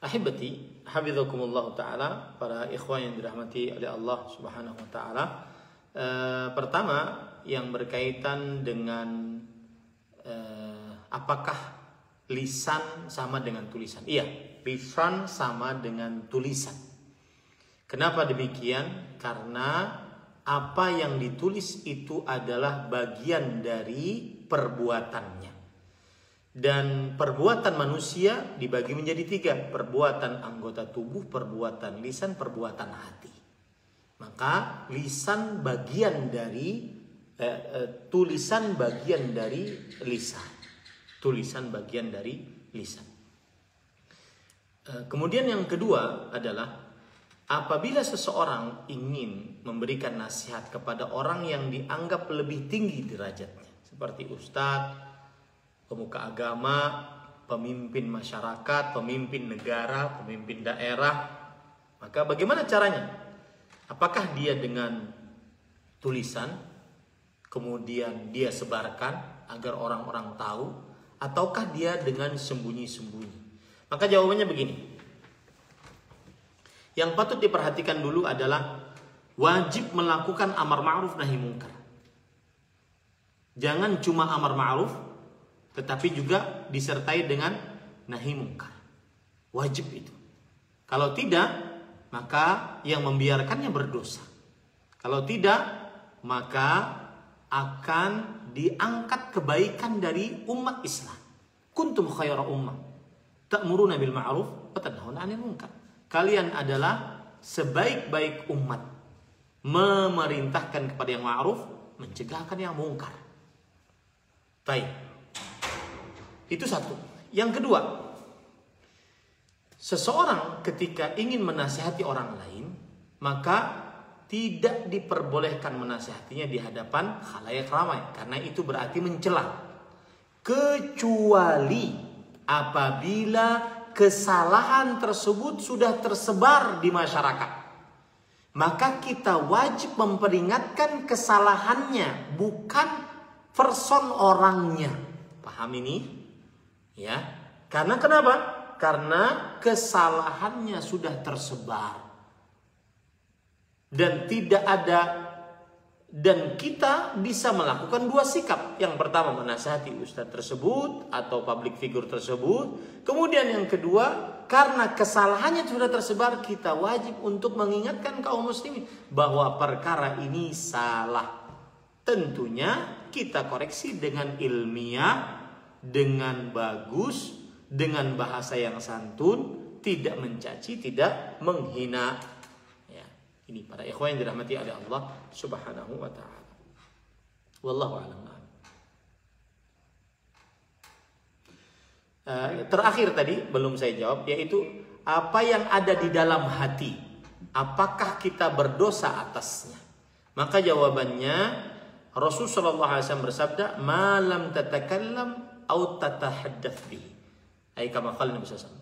Speaker 4: Ahibati, hafizakumullah ta'ala, para ikhwan yang dirahmati oleh Allah subhanahu wa ta'ala. Pertama, yang berkaitan dengan apakah lisan sama dengan tulisan? Iya, lisan sama dengan tulisan. Kenapa demikian? Karena apa yang ditulis itu adalah bagian dari perbuatannya. Dan perbuatan manusia dibagi menjadi 3. Perbuatan anggota tubuh, perbuatan lisan, perbuatan hati. Maka lisan bagian dari tulisan bagian dari lisan. Tulisan bagian dari lisan. Kemudian yang kedua adalah apabila seseorang ingin memberikan nasihat kepada orang yang dianggap lebih tinggi derajatnya, seperti ustadz, pemuka agama, pemimpin masyarakat, pemimpin negara, pemimpin daerah, maka bagaimana caranya? Apakah dia dengan tulisan, kemudian dia sebarkan agar orang-orang tahu, ataukah dia dengan sembunyi-sembunyi? Maka jawabannya begini. Yang patut diperhatikan dulu adalah wajib melakukan amar ma'ruf nahi mungkar. Jangan cuma amar ma'ruf, tetapi juga disertai dengan nahi mungkar. Wajib itu. Kalau tidak, maka yang membiarkannya berdosa. Kalau tidak, maka akan diangkat kebaikan dari umat Islam. Kuntum khaira ummah ta'muruna bil ma'ruf wa tanhauna 'anil munkar. Kalian adalah sebaik-baik umat, memerintahkan kepada yang ma'ruf, mencegahkan yang mungkar. Baik. Itu satu. Yang kedua, seseorang ketika ingin menasihati orang lain, maka tidak diperbolehkan menasihatinya di hadapan khalayak ramai, karena itu berarti mencela. Kecuali apabila kesalahan tersebut sudah tersebar di masyarakat, maka kita wajib memperingatkan kesalahannya, bukan person orangnya. Paham ini? Ya. Karena kenapa? Karena kesalahannya sudah tersebar. Dan tidak ada, dan kita bisa melakukan dua sikap. Yang pertama, menasihati ustadz tersebut atau public figure tersebut. Kemudian yang kedua, karena kesalahannya sudah tersebar, kita wajib untuk mengingatkan kaum muslimin bahwa perkara ini salah. Tentunya kita koreksi dengan ilmiah, dengan bagus, dengan bahasa yang santun, tidak mencaci, tidak menghina. Ini para ikhwan yang dirahmati oleh Allah Subhanahu wa taala. Wallahu a'lam. Terakhir tadi belum saya jawab, yaitu apa yang ada di dalam hati, apakah kita berdosa atasnya? Maka jawabannya Rasulullah SAW bersabda, "Ma lam tatakallam au tatahaddath bi." Ai kama qala Nabi SAW.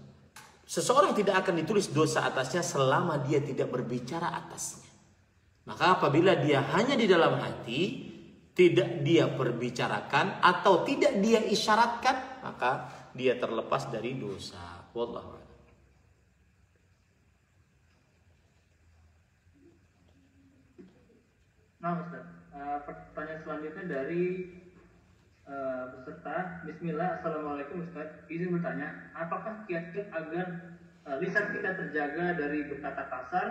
Speaker 4: Seseorang tidak akan ditulis dosa atasnya selama dia tidak berbicara atasnya. Maka apabila dia hanya di dalam hati, tidak dia perbicarakan atau tidak dia isyaratkan, maka dia terlepas dari dosa. Wallahu a'lam.
Speaker 3: Nah, Ustaz, pertanyaan selanjutnya dari peserta. Bismillah, Assalamualaikum Ustaz. Izin bertanya, apakah kiat-kiat agar lisan kita terjaga dari berkata kasar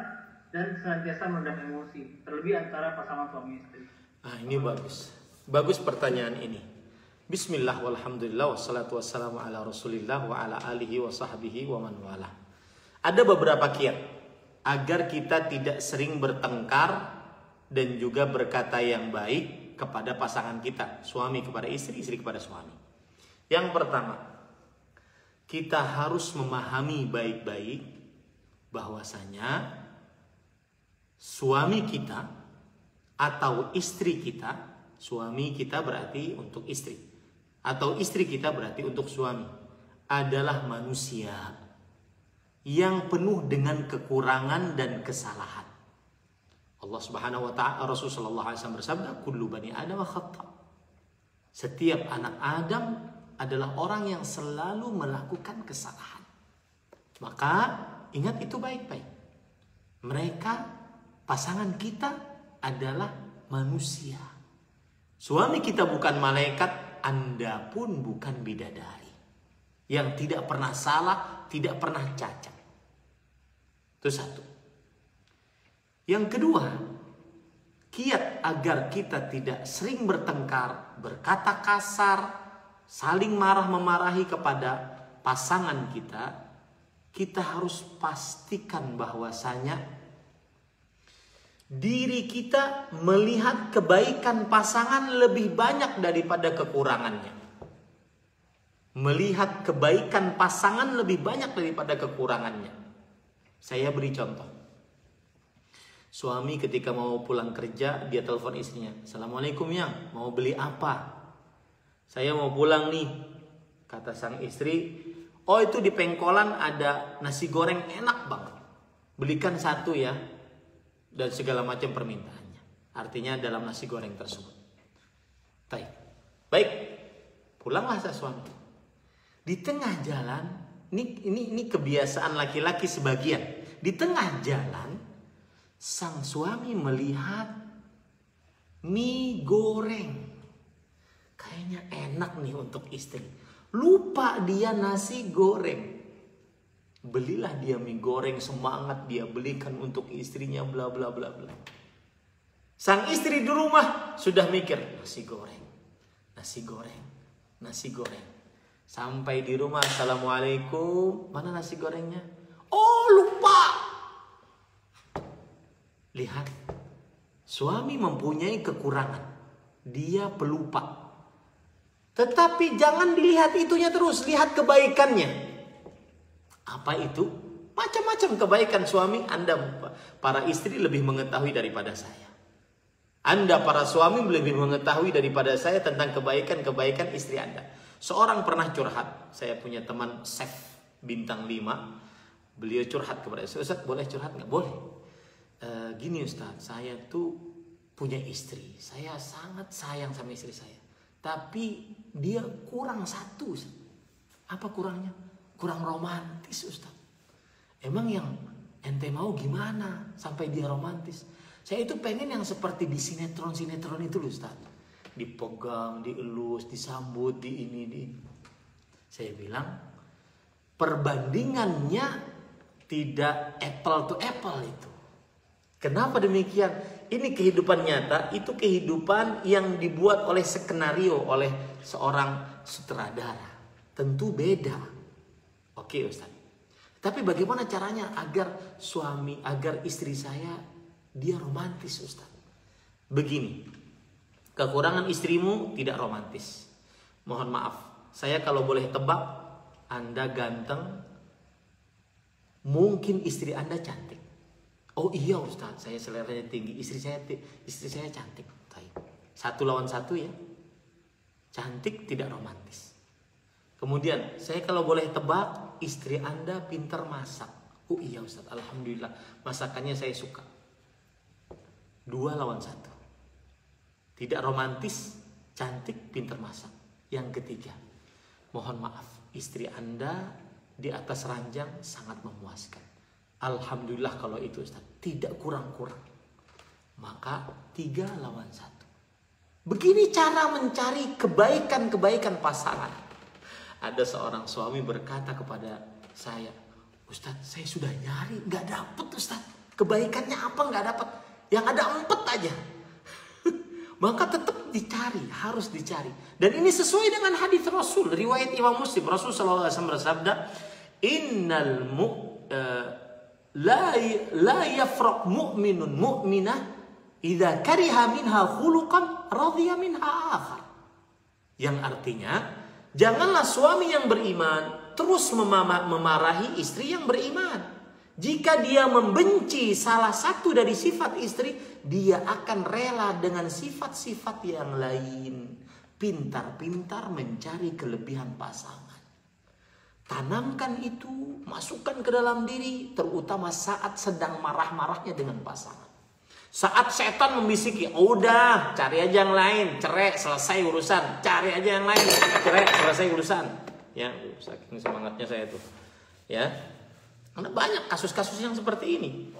Speaker 3: dan senantiasa meredam emosi, terlebih antara pasangan suami istri?
Speaker 4: Ini bagus. Bagus pertanyaan ini. Bismillah walhamdulillah wassalatu wassalamu ala rasulillah wa ala alihi wa sahbihi wa man wala. Ada beberapa kiat agar kita tidak sering bertengkar dan juga berkata yang baik kepada pasangan kita, suami kepada istri, istri kepada suami. Yang pertama, kita harus memahami baik-baik bahwasanya suami kita atau istri kita, suami kita berarti untuk istri, atau istri kita berarti untuk suami, adalah manusia yang penuh dengan kekurangan dan kesalahan. Allah Subhanahu wa taala, Rasulullah SAW bersabda, "Kullu bani Adam khata." Setiap anak Adam adalah orang yang selalu melakukan kesalahan. Maka ingat itu baik-baik. Mereka, pasangan kita adalah manusia. Suami kita bukan malaikat, Anda pun bukan bidadari yang tidak pernah salah, tidak pernah cacat. Itu satu. Yang kedua, kiat agar kita tidak sering bertengkar, berkata kasar, saling marah-memarahi kepada pasangan kita, kita harus pastikan bahwasanya diri kita melihat kebaikan pasangan lebih banyak daripada kekurangannya. Melihat kebaikan pasangan lebih banyak daripada kekurangannya. Saya beri contoh. Suami ketika mau pulang kerja, dia telepon istrinya, "Assalamualaikum yang, mau beli apa?" "Saya mau pulang nih." Kata sang istri, "Oh itu di pengkolan ada nasi goreng enak banget. Belikan satu ya." Dan segala macam permintaannya. Artinya dalam nasi goreng tersebut. Baik. Pulanglah sang suami. Di tengah jalan, ini kebiasaan laki-laki sebagian. Di tengah jalan, sang suami melihat mie goreng. Kayaknya enak nih untuk istri. Lupa dia nasi goreng. Belilah dia mie goreng, semangat dia belikan untuk istrinya, bla bla bla bla. Sang istri di rumah sudah mikir, nasi goreng, nasi goreng, nasi goreng. Sampai di rumah, assalamualaikum, mana nasi gorengnya? Oh, lupa. Lihat, suami mempunyai kekurangan. Dia pelupa. Tetapi jangan dilihat itunya terus, lihat kebaikannya. Apa itu? Macam-macam kebaikan suami. Anda para istri lebih mengetahui daripada saya. Anda para suami lebih mengetahui daripada saya tentang kebaikan-kebaikan istri Anda. Seorang pernah curhat. Saya punya teman chef bintang 5. Beliau curhat kepada saya. Ustaz, boleh curhat nggak? Boleh. Gini Ustaz, saya tuh punya istri. Saya sangat sayang sama istri saya. Tapi dia kurang satu. Apa kurangnya? Kurang romantis Ustaz. Emang yang ente mau gimana sampai dia romantis? Saya itu pengen yang seperti di sinetron-sinetron itu loh Ustaz. Dipegang, dielus, disambut, di ini, di. Saya bilang, perbandingannya tidak apple to apple itu. Kenapa demikian? Ini kehidupan nyata, itu kehidupan yang dibuat oleh skenario, oleh seorang sutradara. Tentu beda. Oke Ustaz. Tapi bagaimana caranya agar suami, agar istri saya dia romantis Ustaz? Begini. Kekurangan istrimu tidak romantis. Mohon maaf. Saya kalau boleh tebak, Anda ganteng. Mungkin istri Anda cantik. Oh iya Ustaz, saya seleranya tinggi. Istri saya cantik. Satu lawan satu ya. Cantik tidak romantis. Kemudian saya kalau boleh tebak, istri Anda pintar masak. Oh iya Ustaz, alhamdulillah masakannya saya suka. 2 lawan 1. Tidak romantis, cantik, pintar masak. Yang ketiga, mohon maaf, istri Anda di atas ranjang sangat memuaskan. Alhamdulillah kalau itu Ustaz, tidak kurang-kurang. Maka 3 lawan 1. Begini cara mencari kebaikan-kebaikan pasangan. Ada seorang suami berkata kepada saya, Ustaz, saya sudah nyari, nggak dapet Ustaz. Kebaikannya apa nggak dapet? Yang ada 4 aja. Maka tetap dicari, harus dicari. Dan ini sesuai dengan hadis Rasul, riwayat Imam Muslim. Rasul SAW bersabda, la yafraq mu'minun mu'minah idza kariha minha khuluqan radhiya minha akhar. Yang artinya, janganlah suami yang beriman terus memarahi istri yang beriman. Jika dia membenci salah satu dari sifat istri, dia akan rela dengan sifat-sifat yang lain. Pintar-pintar mencari kelebihan pasangan. Tanamkan itu, masukkan ke dalam diri, terutama saat sedang marah-marahnya dengan pasangan. Saat setan membisiki, udah cari aja yang lain, cerai, selesai urusan. Cari aja yang lain, cerai, selesai urusan. Ya, saking semangatnya saya tuh. Ya, karena banyak kasus-kasus yang seperti ini.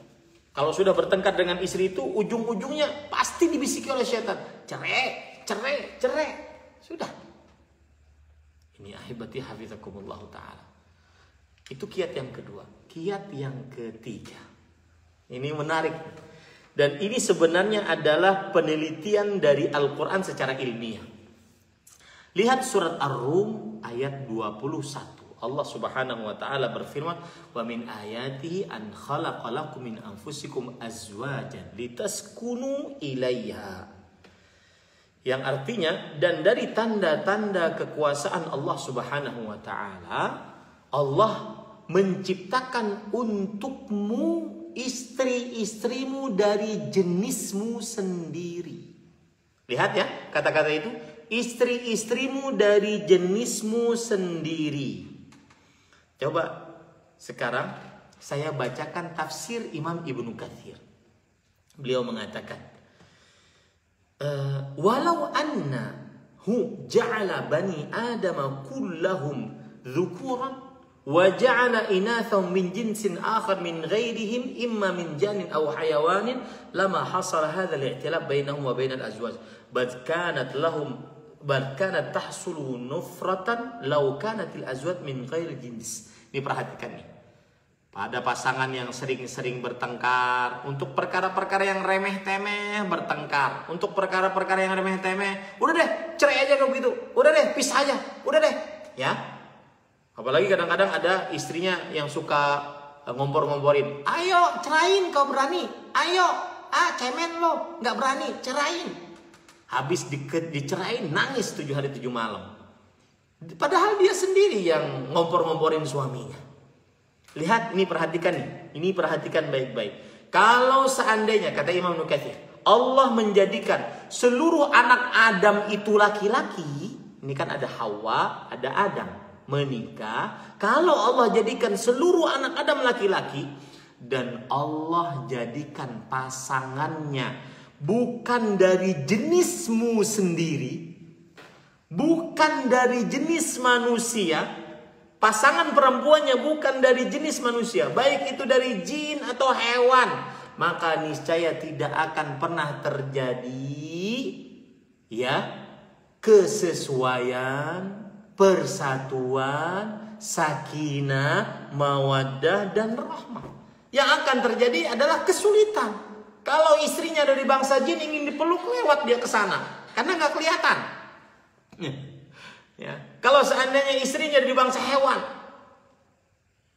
Speaker 4: Kalau sudah bertengkar dengan istri itu, ujung-ujungnya pasti dibisiki oleh setan. Cerai, cerai, cerai. Sudah. Ini ahibati hafizakumullah ta'ala. Itu kiat yang kedua. Kiat yang ketiga. Ini menarik. Dan ini sebenarnya adalah penelitian dari Al-Quran secara ilmiah. Lihat surat Ar-Rum ayat 21. Allah Subhanahu wa taala berfirman, "Wa min ayatihi an khalaqalakum min anfusikum azwajan litaskunu ilaiha." Yang artinya, dan dari tanda-tanda kekuasaan Allah Subhanahu wa taala, Allah menciptakan untukmu istri-istrimu dari jenismu sendiri. Lihat ya kata-kata itu, istri-istrimu dari jenismu sendiri. Coba sekarang saya bacakan tafsir Imam Ibnu Katsir. Beliau mengatakan, walau annahu ja'ala bani adama kullahum dzukuran wa ja'ala inathahum min jinsin akhar min ghairihim imma min janin aw hayawanin lama hasala hadha al-i'tilaf bainahum wa bainal azwaj bal kanat tahsulu nufratan law kanatil azwaj min ghairi jins. Ini perhatikan nih. Pada pasangan yang sering-sering bertengkar untuk perkara-perkara yang remeh-temeh bertengkar, untuk perkara-perkara yang remeh-temeh, udah deh cerai aja kalau begitu, udah deh pisah aja, udah deh, ya. Apalagi kadang-kadang ada istrinya yang suka ngompor-ngomporin, ayo cerain kau berani, ayo, cemen lo nggak berani, cerain. Habis dicerain nangis 7 hari 7 malam. Padahal dia sendiri yang ngompor-ngomporin suaminya. Lihat, ini perhatikan nih. Ini perhatikan baik-baik. Kalau seandainya, kata Imam Ibnu Katsir, Allah menjadikan seluruh anak Adam itu laki-laki. Ini kan ada Hawa, ada Adam. Menikah. Kalau Allah jadikan seluruh anak Adam laki-laki. Dan Allah jadikan pasangannya bukan dari jenismu sendiri. Bukan dari jenis manusia. Pasangan perempuannya bukan dari jenis manusia, baik itu dari jin atau hewan, maka niscaya tidak akan pernah terjadi ya kesesuaian, persatuan, sakinah, mawaddah dan rahmah. Yang akan terjadi adalah kesulitan. Kalau istrinya dari bangsa jin ingin dipeluk, lewat dia ke sana karena nggak kelihatan. Ya, kalau seandainya istrinya dari bangsa hewan,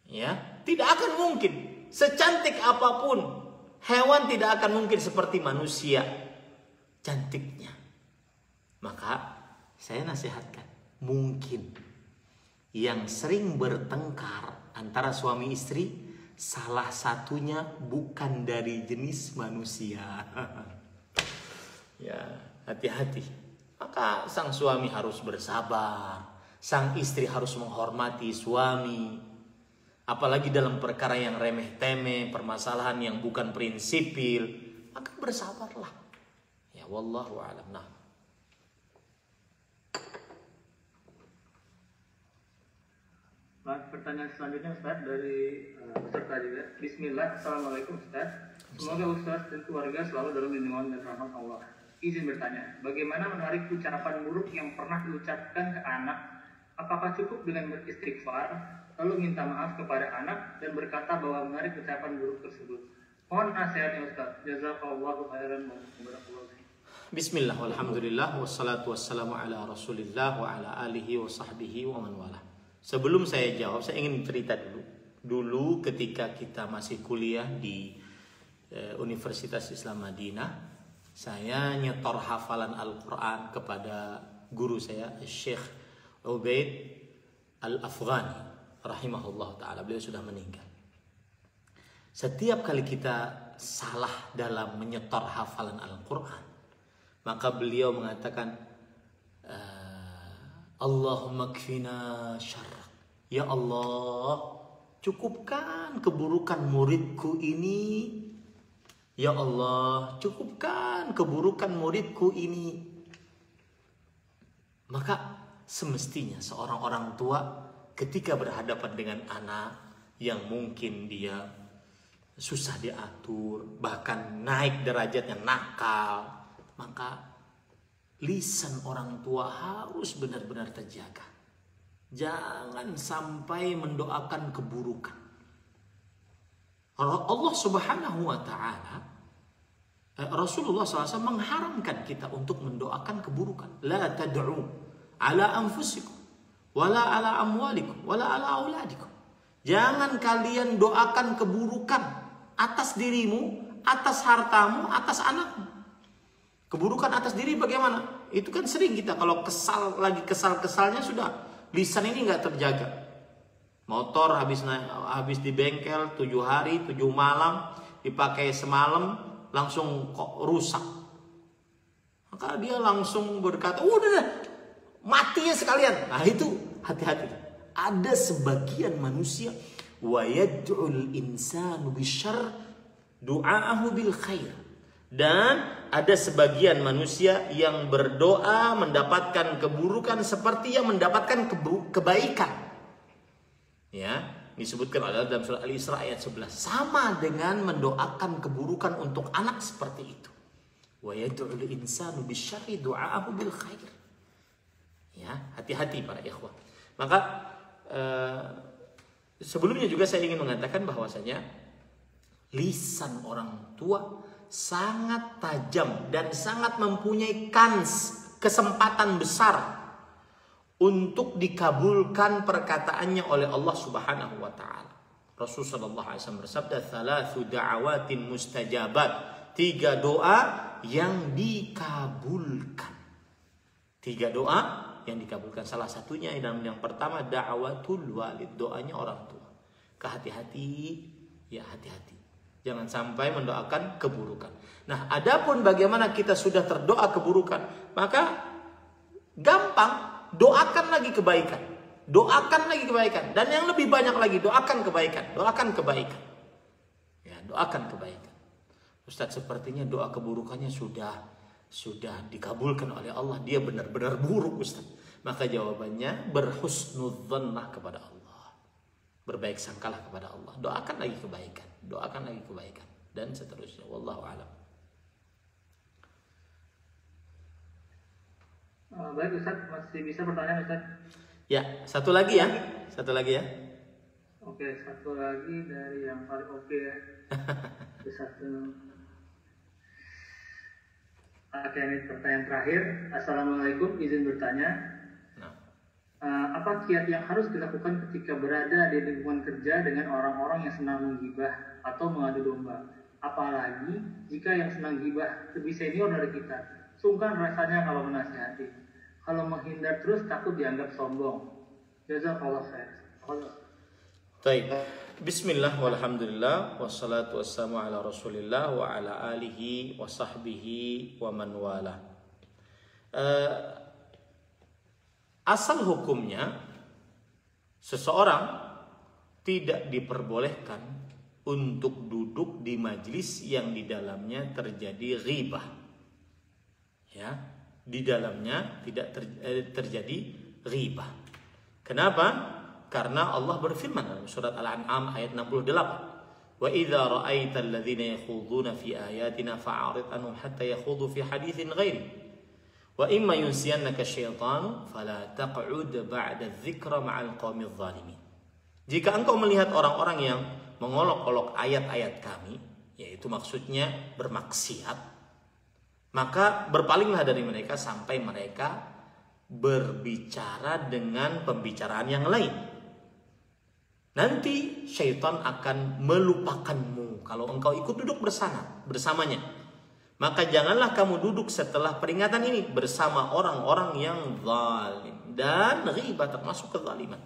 Speaker 4: ya, tidak akan mungkin. Secantik apapun, hewan tidak akan mungkin seperti manusia cantiknya. Maka saya nasihatkan, mungkin yang sering bertengkar antara suami istri, salah satunya bukan dari jenis manusia. Ya, hati-hati. Maka sang suami harus bersabar, sang istri harus menghormati suami. Apalagi dalam perkara yang remeh-temeh, permasalahan yang bukan prinsipil, maka bersabarlah. Ya wallahu a'lam. Nah.
Speaker 3: Pertanyaan selanjutnya Ustaz dari peserta juga. Bismillah, Assalamualaikum Ustaz. Semoga Ustaz dan keluarga selalu dalam lindungan dan rahmat Allah. Izin bertanya, bagaimana menarik ucapan buruk yang pernah diucapkan ke anak? Apakah cukup dengan beristighfar, lalu minta maaf kepada anak dan berkata bahwa menarik ucapan buruk tersebut? Mohon nasihatnya Ustaz. Jazakallahu khairan wa barakallahu fiik.
Speaker 4: Bismillah, walhamdulillah, wassalatu wassalamu ala rasulillah wa ala alihi wa sahbihi wa man wala. Sebelum saya jawab, saya ingin cerita dulu. Dulu ketika kita masih kuliah di Universitas Islam Madinah, saya nyetor hafalan Al-Quran kepada guru saya, Syekh Ubaid Al-Afghani rahimahullah ta'ala. Beliau sudah meninggal. Setiap kali kita salah dalam menyetor hafalan Al-Quran, maka beliau mengatakan, Allahumma kfina syarrak. Ya Allah, cukupkan keburukan muridku ini. Ya Allah, cukupkan keburukan muridku ini. Maka semestinya seorang orang tua ketika berhadapan dengan anak yang mungkin dia susah diatur, bahkan naik derajatnya nakal, maka lisan orang tua harus benar-benar terjaga. Jangan sampai mendoakan keburukan. Allah Subhanahu wa ta'ala, Rasulullah SAW mengharamkan kita untuk mendoakan keburukan. La tad'u ala anfusikum wala ala amwalikum wala ala auladikum. Jangan kalian doakan keburukan atas dirimu, atas hartamu, atas anakmu. Keburukan atas diri bagaimana? Itu kan sering kita kalau kesal, lagi kesal-kesalnya sudah lisan ini nggak terjaga. Motor habis di bengkel 7 hari 7 malam, dipakai semalam langsung kok rusak. Maka dia langsung berkata, udah mati ya sekalian. Nah itu hati-hati. Ada sebagian manusia wa yad'ul insanu bisyarr du'aahu bil khair. Dan ada sebagian manusia yang berdoa mendapatkan keburukan seperti yang mendapatkan kebaikan. Ya, disebutkan oleh dalam surah Al-Isra ayat 11. Sama dengan mendoakan keburukan untuk anak seperti itu. Wa yad'ul insanu bisyarri du'aahu bil khair. Ya, hati-hati para ikhwah. Maka sebelumnya juga saya ingin mengatakan bahwasanya lisan orang tua sangat tajam dan sangat mempunyai kesempatan besar untuk dikabulkan perkataannya oleh Allah Subhanahu wa taala. Rasulullah sallallahu alaihi wasallam bersabda, "Thalathu da'awatin mustajabat." 3 doa yang dikabulkan. 3 doa yang dikabulkan. Salah satunya yang pertama da'watul walid, doanya orang tua. Hati-hati, ya hati-hati. Jangan sampai mendoakan keburukan. Nah, adapun bagaimana kita sudah terdoa keburukan, maka gampang, doakan lagi kebaikan. Doakan lagi kebaikan. Dan yang lebih banyak lagi, doakan kebaikan. Doakan kebaikan. Ya, doakan kebaikan. Ustaz, sepertinya doa keburukannya sudah dikabulkan oleh Allah. Dia benar-benar buruk, Ustaz. Maka jawabannya, berhusnudzannah kepada Allah. Berbaik sangkalah kepada Allah. Doakan lagi kebaikan. Doakan lagi kebaikan. Dan seterusnya. Wallahu a'lam.
Speaker 3: Baik Ustaz, masih bisa pertanyaan Ustaz?
Speaker 4: Ya, satu lagi ya. Satu lagi ya.
Speaker 3: Oke, satu lagi dari yang paling oke ya. Oke, ini pertanyaan terakhir. Assalamualaikum, izin bertanya. Apa kiat yang harus dilakukan ketika berada di lingkungan kerja dengan orang-orang yang senang menggibah atau mengadu domba? Apalagi jika yang senang gibah lebih senior dari kita. Sungkan rasanya kalau menasihati. Kalau menghindar terus takut dianggap sombong. Jazakallah khair.
Speaker 4: Baik. Bismillah walhamdulillah wassalatu wassalamu ala Rasulillah wa ala alihi wa sahbihi wa man wala. Asal hukumnya seseorang tidak diperbolehkan untuk duduk di majlis yang di dalamnya terjadi ghibah. Ya, di dalamnya tidak terjadi ghibah. Kenapa? Karena Allah berfirman dalam surat Al-An'am ayat 68. Wa idza ra'aital ladzina yakhuduna fi ayatina fa'arid anhum hatta yakhudu fi haditsin ghairi. Wa imma yunsiyannaka syaitanu fala taq'ud ba'da dzikra ma'al qaumidz zalimin. Jika engkau melihat orang-orang yang mengolok-olok ayat-ayat kami, yaitu maksudnya bermaksiat, maka berpalinglah dari mereka sampai mereka berbicara dengan pembicaraan yang lain. Nanti syaitan akan melupakanmu kalau engkau ikut duduk bersamanya. Maka janganlah kamu duduk setelah peringatan ini bersama orang-orang yang zalim. Dan ghibah termasuk kezaliman.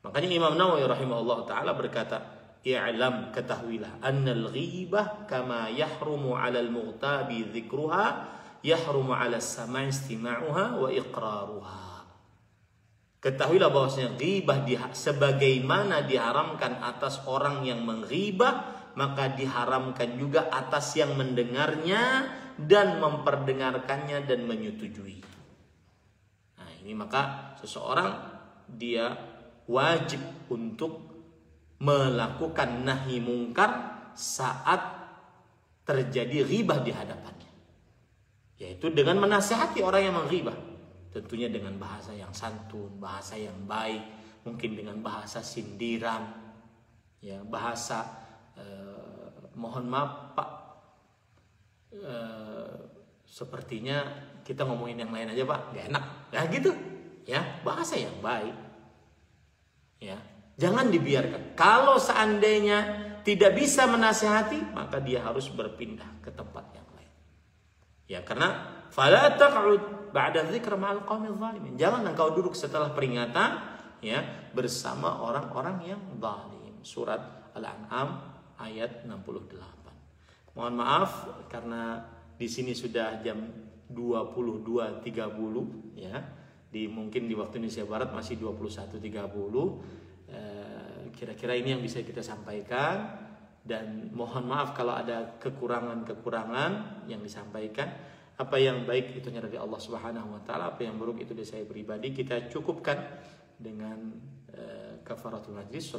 Speaker 4: Makanya Imam Nawawi rahimahullah ta'ala berkata, i'lam, ketahuilah, annal ghibah kama yahrumu 'alal mughtabi dzikruha, yahrumu 'alas sama'i istima'uha wa iqraruha. Ketahuilah bahwasanya ghibah sebagaimana diharamkan atas orang yang menghibah, maka diharamkan juga atas yang mendengarnya dan memperdengarkannya dan menyetujui. Nah, ini maka seseorang dia wajib untuk melakukan nahi mungkar saat terjadi ghibah di hadapannya. Yaitu dengan menasihati orang yang menghibah. Tentunya dengan bahasa yang santun, bahasa yang baik, mungkin dengan bahasa sindiran, ya, bahasa mohon maaf Pak, sepertinya kita ngomongin yang lain aja Pak, gak enak, ya gitu, ya, bahasa yang baik, ya, jangan dibiarkan. Kalau seandainya tidak bisa menasihati, maka dia harus berpindah ke tempat yang lain, ya, karena fala taq'ud ba'da dzikra ma'al qaumidz zalimin. Jangan engkau duduk setelah peringatan, ya, bersama orang-orang yang zalim. Surat Al-An'am ayat 68. Mohon maaf karena di sini sudah jam 22.30, ya. Mungkin di waktu Indonesia Barat masih 21.30. Kira-kira ini yang bisa kita sampaikan, dan mohon maaf kalau ada kekurangan-kekurangan yang disampaikan. Apa yang baik itu dari Allah Subhanahu wa taala, apa yang buruk itu dari saya pribadi. Kita cukupkan dengan kafaratul majlis.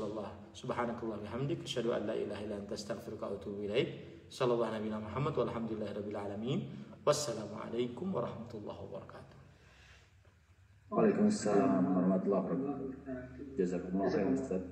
Speaker 4: Subhanakallah bihamdik asyhadu an la ilaha illa anta astaghfiruka wa atubu ilaik. Sallallahu alaihi Muhammad walhamdulillahirabbil alamin. Wassalamualaikum warahmatullahi wabarakatuh.
Speaker 2: Waalaikumsalam warahmatullahi wabarakatuh. Jazakumullah khairan Ustaz.